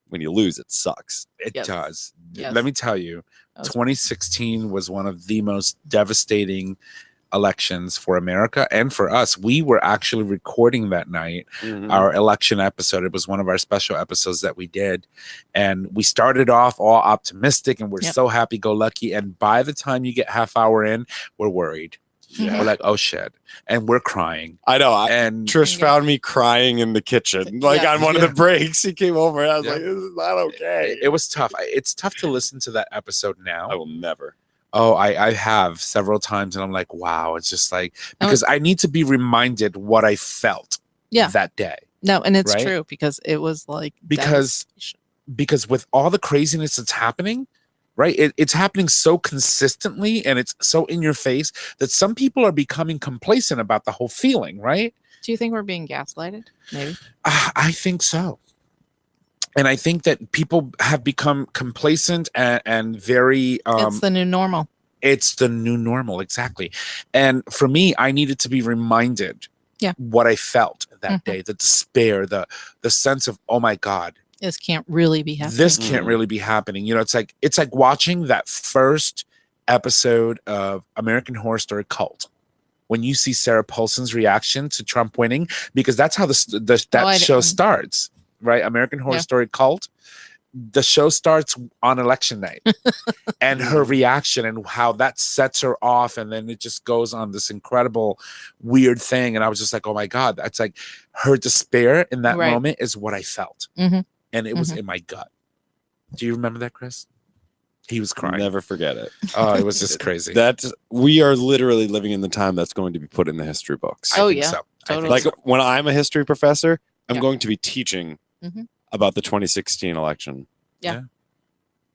when you lose, it sucks. it Yes. does. Yes. Let me tell you, That was- 2016 was one of the most devastating elections for America and for us. We were actually recording that night our election episode. It was one of our special episodes that we did, and we started off all optimistic and we're Yep. so happy-go-lucky, and by the time you get half hour in, we're worried. Yeah. We're like, oh shit, and we're crying. I know. And Trish Yeah. found me crying in the kitchen, like Yeah. on one of the breaks. He came over and I was Yeah. like, "This is not okay." it was tough. It's tough to listen to that episode now. I will never. Oh, I have several times, and I'm like, wow. It's just like, Oh. because I need to be reminded what I felt Yeah. that day. No, and it's Right? true because it was like Because- devastation. Because with all the craziness that's happening, right? It's happening so consistently and it's so in your face that some people are becoming complacent about the whole feeling, right? Do you think we're being gaslighted? Maybe. I think so. And I think that people have become complacent and very It's the new normal. it's the new normal, exactly. And for me, I needed to be reminded what I felt that day, the despair, the sense of, oh my God, This can't really be happening. this can't really be happening. It's like watching that first episode of American Horror Story Cult. When you see Sarah Paulson's reaction to Trump winning, because that's how that show starts, right? American Horror Story Cult. The show starts on election night, and her reaction and how that sets her off, and then it just goes on this incredible, weird thing. And I was just like, oh my God, that's like her despair in that moment is what I felt, Mhm. and it was in my gut. Do you remember that, Chris? He was crying. Never forget it. Oh, it was just crazy. We are literally living in the time that's going to be put in the history books. I Oh, think yeah. so. I think Totally. Like so. when I'm a history professor, I'm Yeah. going to be teaching Mhm. about the 2016 election.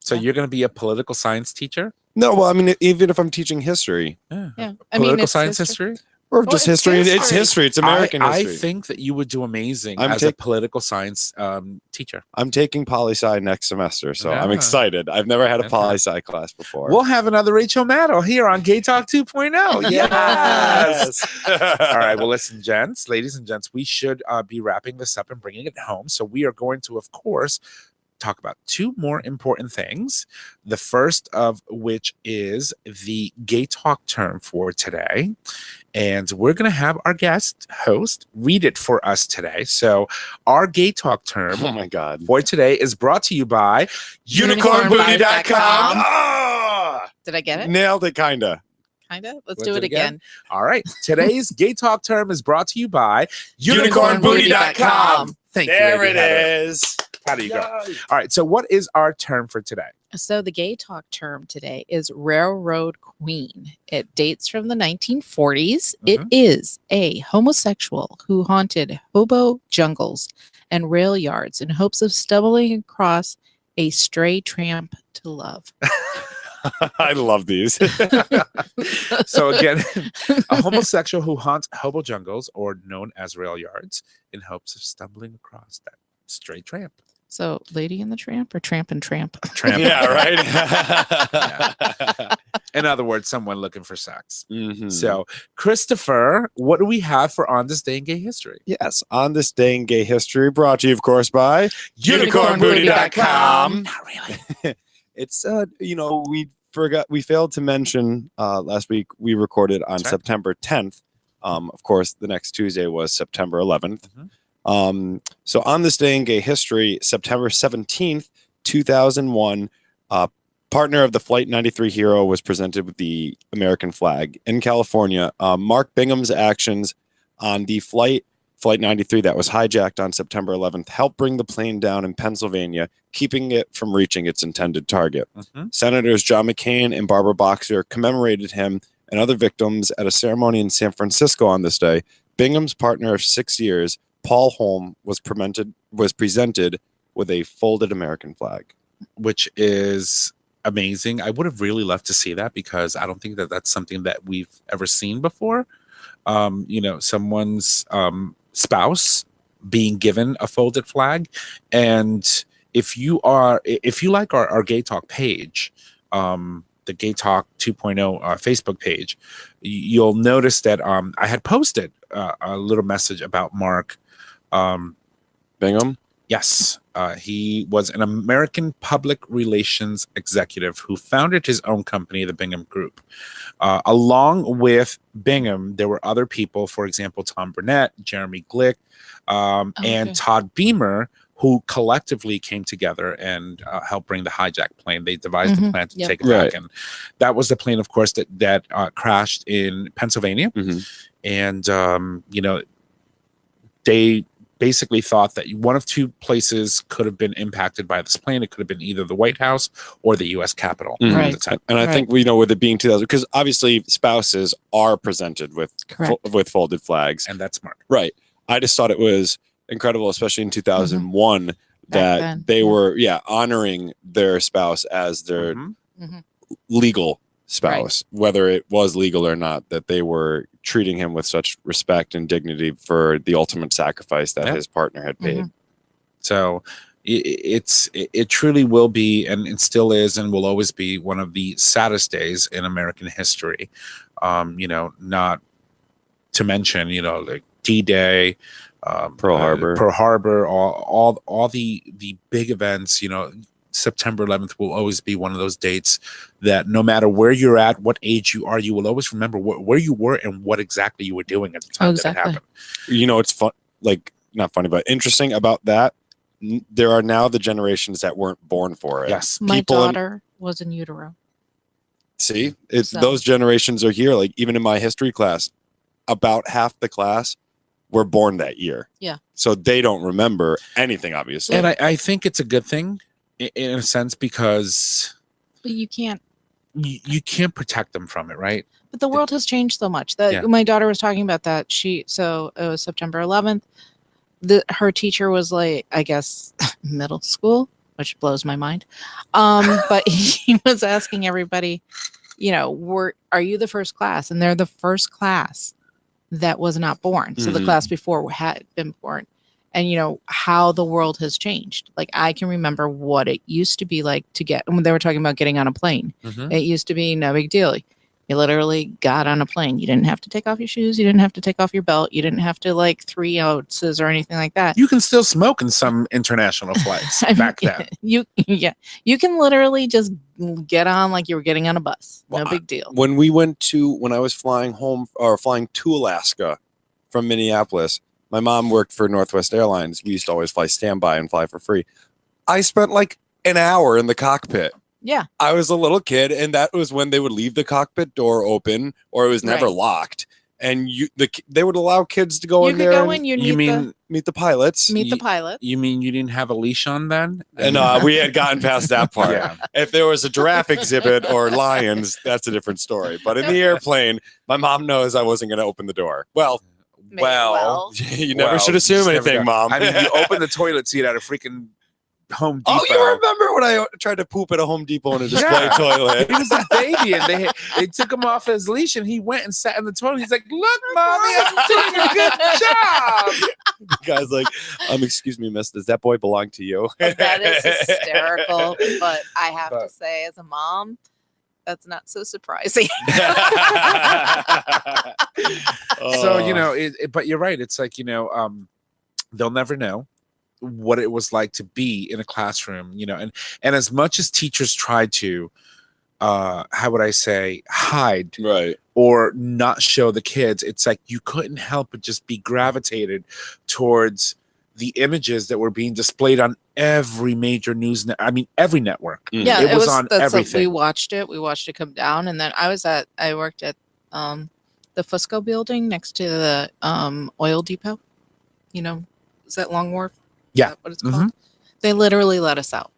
So you're going to be a political science teacher? No, well, I mean, even if I'm teaching history Yeah. Political it's science history? or Well, just it's history, it's history. history. It's American I history. think that you would do amazing I'm as a political science teacher. I'm taking poli-sci next semester, so I'm Yeah. excited. I've never had a Okay. poli-sci class before. We'll have another Rachel Maddow here on GayTalk 2.0. Yes. All right. Well, listen, ladies and gents, we should be wrapping this up and bringing it home. So we are going to, of course, talk about two more important things. The first of which is the Gay Talk term for today. And we're going to have our guest host read it for us today. So our Gay Talk term Oh my God. for today is brought to you by Unicornbooty.com. Ah! Did I get it? Nailed it, kinda. Kinda. Let's Let's do it again. All right. Today's Gay Talk term is brought to you by Unicornbooty.com. Thank you. There Lady it Heather. is. How do you go? All right. So what is our term for today? So the Gay Talk term today is Railroad Queen. It dates from the 1940s. It is a homosexual who haunted hobo jungles and rail yards in hopes of stumbling across a stray tramp to love. I love these. So again, a homosexual who haunts hobo jungles, or known as rail yards, in hopes of stumbling across that stray tramp. So Lady and the Tramp or Tramp and Tramp? Tramp. Yeah, right. In other words, someone looking for sex. Mhm. So, Christopher, what do we have for On This Day in Gay History? Yes, on this day in gay history, brought to you, of course, by Unicornbooty.com. Not really. It's we failed to mention last week we recorded on That's right. September 10th. Of course, the next Tuesday was September 11th. So on this day in gay history, September 17th, 2001, partner of the Flight 93 hero was presented with the American flag in California. Mark Bingham's actions on the Flight 93 that was hijacked on September 11th helped bring the plane down in Pennsylvania, keeping it from reaching its intended target. Senators John McCain and Barbara Boxer commemorated him and other victims at a ceremony in San Francisco on this day. Bingham's partner of 6 years, Paul Holm, was presented with a folded American flag, which is amazing. I would have really loved to see that because I don't think that that's something that we've ever seen before. Someone's spouse being given a folded flag. And if you like our Gay Talk page, the GayTalk 2.0 Facebook page, you'll notice that I had posted a little message about Mark Bingham. Yes, he was an American public relations executive who founded his own company, the Bingham Group. Along with Bingham, there were other people, for example, Tom Burnett, Jeremy Glick, and Todd Beamer, who collectively came together and helped bring the hijack plane. They devised a plan to take it back. And that was the plane, of course, that crashed in Pennsylvania. And, they basically thought that one of two places could have been impacted by this plane. It could have been either the White House or the U.S. Capitol at the time. And I think, with it being 2000, because obviously spouses are presented with folded flags. And that's smart. Right. I just thought it was incredible, especially in 2001, that they were, honoring their spouse as their legal spouse, whether it was legal or not, that they were treating him with such respect and dignity for the ultimate sacrifice that his partner had paid. So it truly will be, and it still is and will always be, one of the saddest days in American history. Not to mention, like D-Day, Pearl Harbor, all the big events. September 11th will always be one of those dates that no matter where you're at, what age you are, you will always remember where you were and what exactly you were doing at the time that it happened. It's fun, not funny, but interesting about that. There are now the generations that weren't born for it. Yes. My daughter was in utero. See, those generations are here. Like even in my history class, about half the class were born that year. Yeah. So they don't remember anything, obviously. And I think it's a good thing in a sense, because you can't protect them from it, right? But the world has changed so much. My daughter was talking about that. So it was September 11th. Her teacher was like, I guess, middle school, which blows my mind. But he was asking everybody, are you the first class? And they're the first class that was not born. So the class before had been born. And how the world has changed. Like I can remember what it used to be like to get, when they were talking about getting on a plane. It used to be no big deal. You literally got on a plane. You didn't have to take off your shoes. You didn't have to take off your belt. You didn't have to 3 ounces or anything like that. You can still smoke in some international flights back then. You can literally just get on like you were getting on a bus. No big deal. When I was flying to Alaska from Minneapolis, my mom worked for Northwest Airlines. We used to always fly standby and fly for free. I spent an hour in the cockpit. Yeah. I was a little kid, and that was when they would leave the cockpit door open, or it was never locked. And they would allow kids to go in there. Meet the pilots. Meet the pilot. You mean you didn't have a leash on then? And we had gotten past that part. If there was a giraffe exhibit or lions, that's a different story. But in the airplane, my mom knows I wasn't going to open the door. Well, you never should assume anything, Mom. I mean, you opened the toilet seat at a freaking Home Depot. Oh, you remember when I tried to poop at a Home Depot in a display toilet? He was a baby, and they took him off his leash, and he went and sat in the toilet. He's like, "Look, Mommy, I'm doing a good job." The guy's like, excuse me, miss, does that boy belong to you? That is hysterical. But I have to say, as a mom, that's not so surprising. So, but you're right. It's like, they'll never know what it was like to be in a classroom, and as much as teachers tried to, how would I say, hide or not show the kids, it's like you couldn't help but just be gravitated towards the images that were being displayed on every major news every network. Yeah, it was on everything. We watched it come down, and then I worked at the the Fusco building next to the oil depot. You know, is that Long Wharf? Is Yeah. that what it's called? They literally let us out.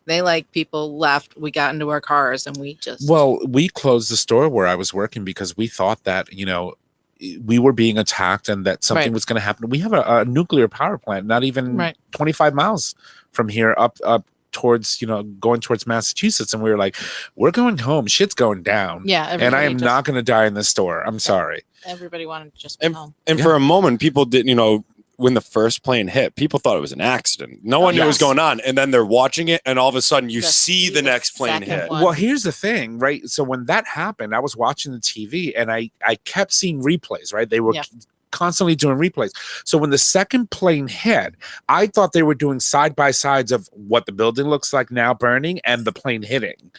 They people left. We got into our cars and we just. Well, we closed the store where I was working because we thought that, we were being attacked and that something was going to happen. We have a nuclear power plant, not even 25 miles from here up towards, going towards Massachusetts. And we were like, we're going home. Shit's going down. Yeah. And I am not going to die in this store. I'm sorry. Everybody wanted to just be home. And for a moment, people didn't, when the first plane hit, people thought it was an accident. No one knew what was going on. And then they're watching it, and all of a sudden you see the next plane hit. Well, here's the thing, right? So when that happened, I was watching the TV and I kept seeing replays, right? They were constantly doing replays. So when the second plane hit, I thought they were doing side by sides of what the building looks like now burning and the plane hitting.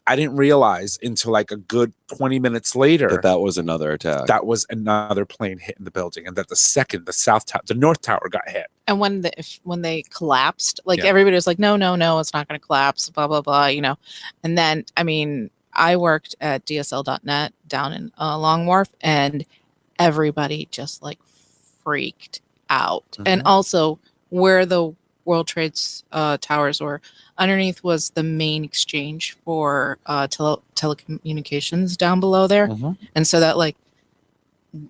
I didn't realize until like a good 20 minutes later that was another attack. That was another plane hitting the building, and that the North Tower got hit. And when they collapsed, everybody was like, no, it's not going to collapse, blah blah blah, And then I worked at DSL.net down in Long Wharf, and everybody just freaked out. And also where the World Trade Towers were, underneath was the main exchange for telecommunications down below there. And so that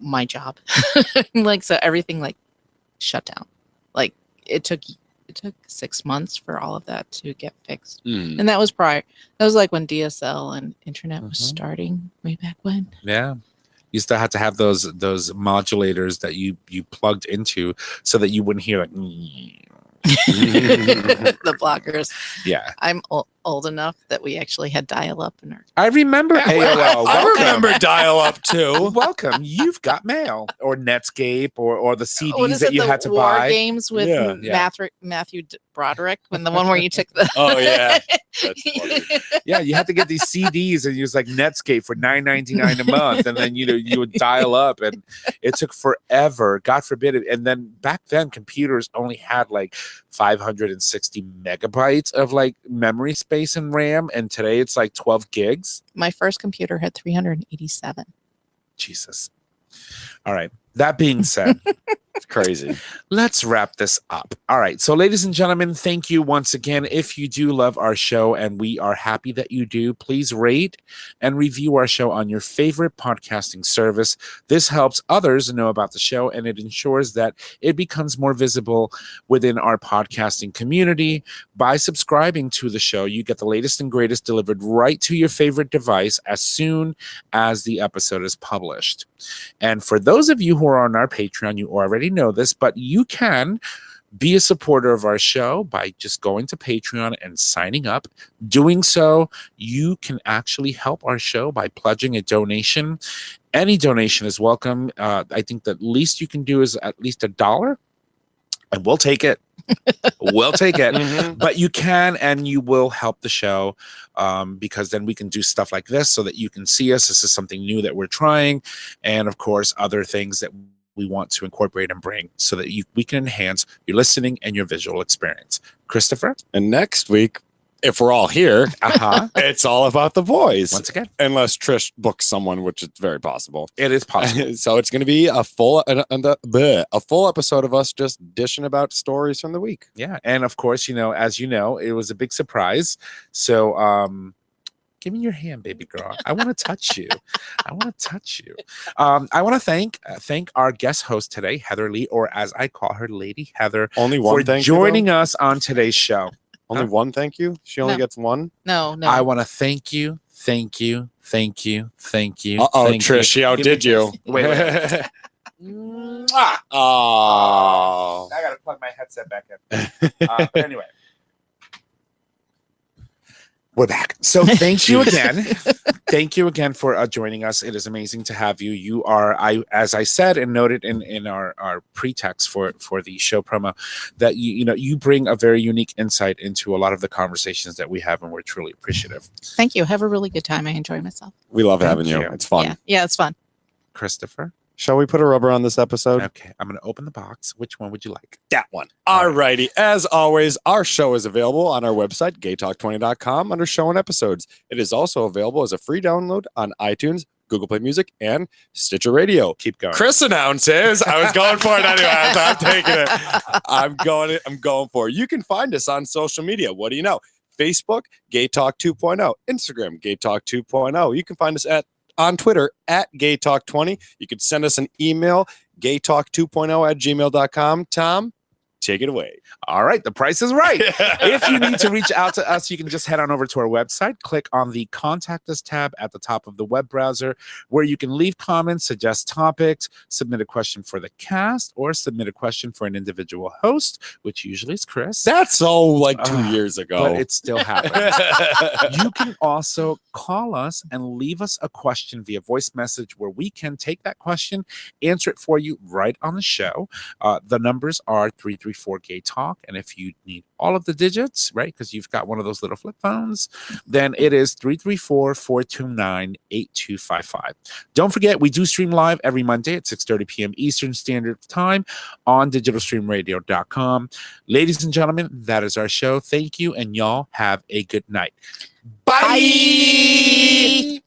my job, so everything shut down. It took 6 months for all of that to get fixed. And that was when DSL and internet was starting way back when. Yeah. You still had to have those modulators that you plugged into so that you wouldn't hear the blockers. Yeah. I'm old enough that we actually had dial-up in our. I remember AOL. I remember dial-up too. Welcome. You've got mail or Netscape or the CDs that you had to war buy. Games with Matthew Broderick, when the one where you took the. Oh yeah. That's funny. Yeah, you had to get these CDs and use Netscape for $9.99 a month, and then you would dial up, and it took forever. God forbid it. And then back then, computers only had 560 megabytes of memory space and RAM, and today it's 12 gigs. My first computer had 387. Jesus. All right. That being said, it's crazy. Let's wrap this up. All right. So, ladies and gentlemen, thank you once again. If you do love our show, and we are happy that you do, please rate and review our show on your favorite podcasting service. This helps others know about the show, and it ensures that it becomes more visible within our podcasting community. By subscribing to the show, you get the latest and greatest delivered right to your favorite device as soon as the episode is published. And for those of you who are on our Patreon, you already know this, but you can be a supporter of our show by just going to Patreon and signing up. Doing so, you can actually help our show by pledging a donation. Any donation is welcome. I think the least you can do is at least $1, and we'll take it. We'll take it. But you can, and you will help the show, because then we can do stuff like this so that you can see us. This is something new that we're trying, and of course other things that we want to incorporate and bring so that we can enhance your listening and your visual experience. Christopher? And next week, if we're all here, it's all about the boys. Once again. Unless Trish books someone, which is very possible. It is possible. So it's going to be a full episode of us just dishing about stories from the week. Yeah. And of course, as you know, it was a big surprise. So, give me your hand, baby girl. I want to touch you. I want to touch you. I want to thank our guest host today, Heather Leigh, or as I call her, Lady Heather, only one for joining us on today's show. Only one thank you? She only gets one? No. I want to thank you. Uh-oh, Trish, she outdid you. Wait. Oh. I got to plug my headset back in. Anyway. We're back. So thank you again. Thank you again for joining us. It is amazing to have you. You are, as I said and noted in our pretext for the show promo, that you bring a very unique insight into a lot of the conversations that we have, and we're truly appreciative. Thank you. Have a really good time. I enjoy myself. We love having you. It's fun. Yeah, it's fun. Christopher? Shall we put a rubber on this episode? Okay, I'm going to open the box. Which one would you like? That one. All righty. As always, our show is available on our website, GayTalk2.0.com, under show and episodes. It is also available as a free download on iTunes, Google Play Music, and Stitcher Radio. Keep going. Chris announces. I was going for it anyway. I'm taking it. I'm going for it. You can find us on social media. What do you know? Facebook, GayTalk 2.0. Instagram, GayTalk 2.0. You can find us on Twitter at GayTalk20. You can send us an email, gaytalk2.0@gmail.com. Tom, take it away. All right, the price is right. If you need to reach out to us, you can just head on over to our website, click on the Contact Us tab at the top of the web browser, where you can leave comments, suggest topics, submit a question for the cast, or submit a question for an individual host, which usually is Chris. That's so like 2 years ago. But it still happens. You can also call us and leave us a question via voice message, where we can take that question, answer it for you right on the show. The numbers are 334-GAY-TALK. And if you need all of the digits, right, because you've got one of those little flip phones, then it is 334-429-8255. Don't forget, we do stream live every Monday at 6:30 p.m. Eastern Standard Time on digitalstreamradio.com. Ladies and gentlemen, that is our show. Thank you, and y'all have a good night. Bye!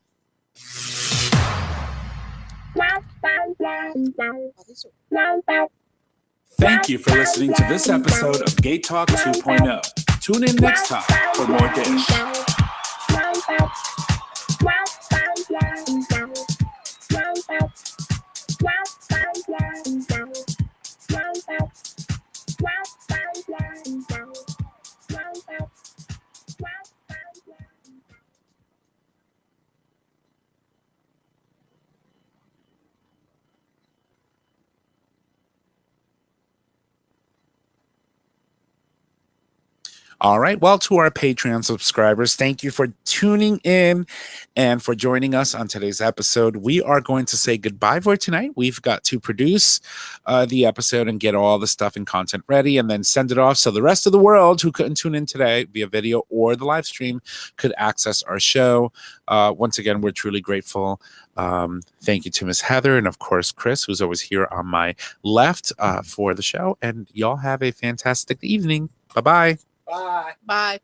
Thank you for listening to this episode of GayTalk 2.0. Tune in next time for more dish. All right. Well, to our Patreon subscribers, thank you for tuning in and for joining us on today's episode. We are going to say goodbye for tonight. We've got to produce the episode and get all the stuff and content ready, and then send it off so the rest of the world who couldn't tune in today via video or the live stream could access our show. Once again, we're truly grateful. Thank you to Miss Heather and, of course, Chris, who's always here on my left for the show. And y'all have a fantastic evening. Bye-bye. Bye.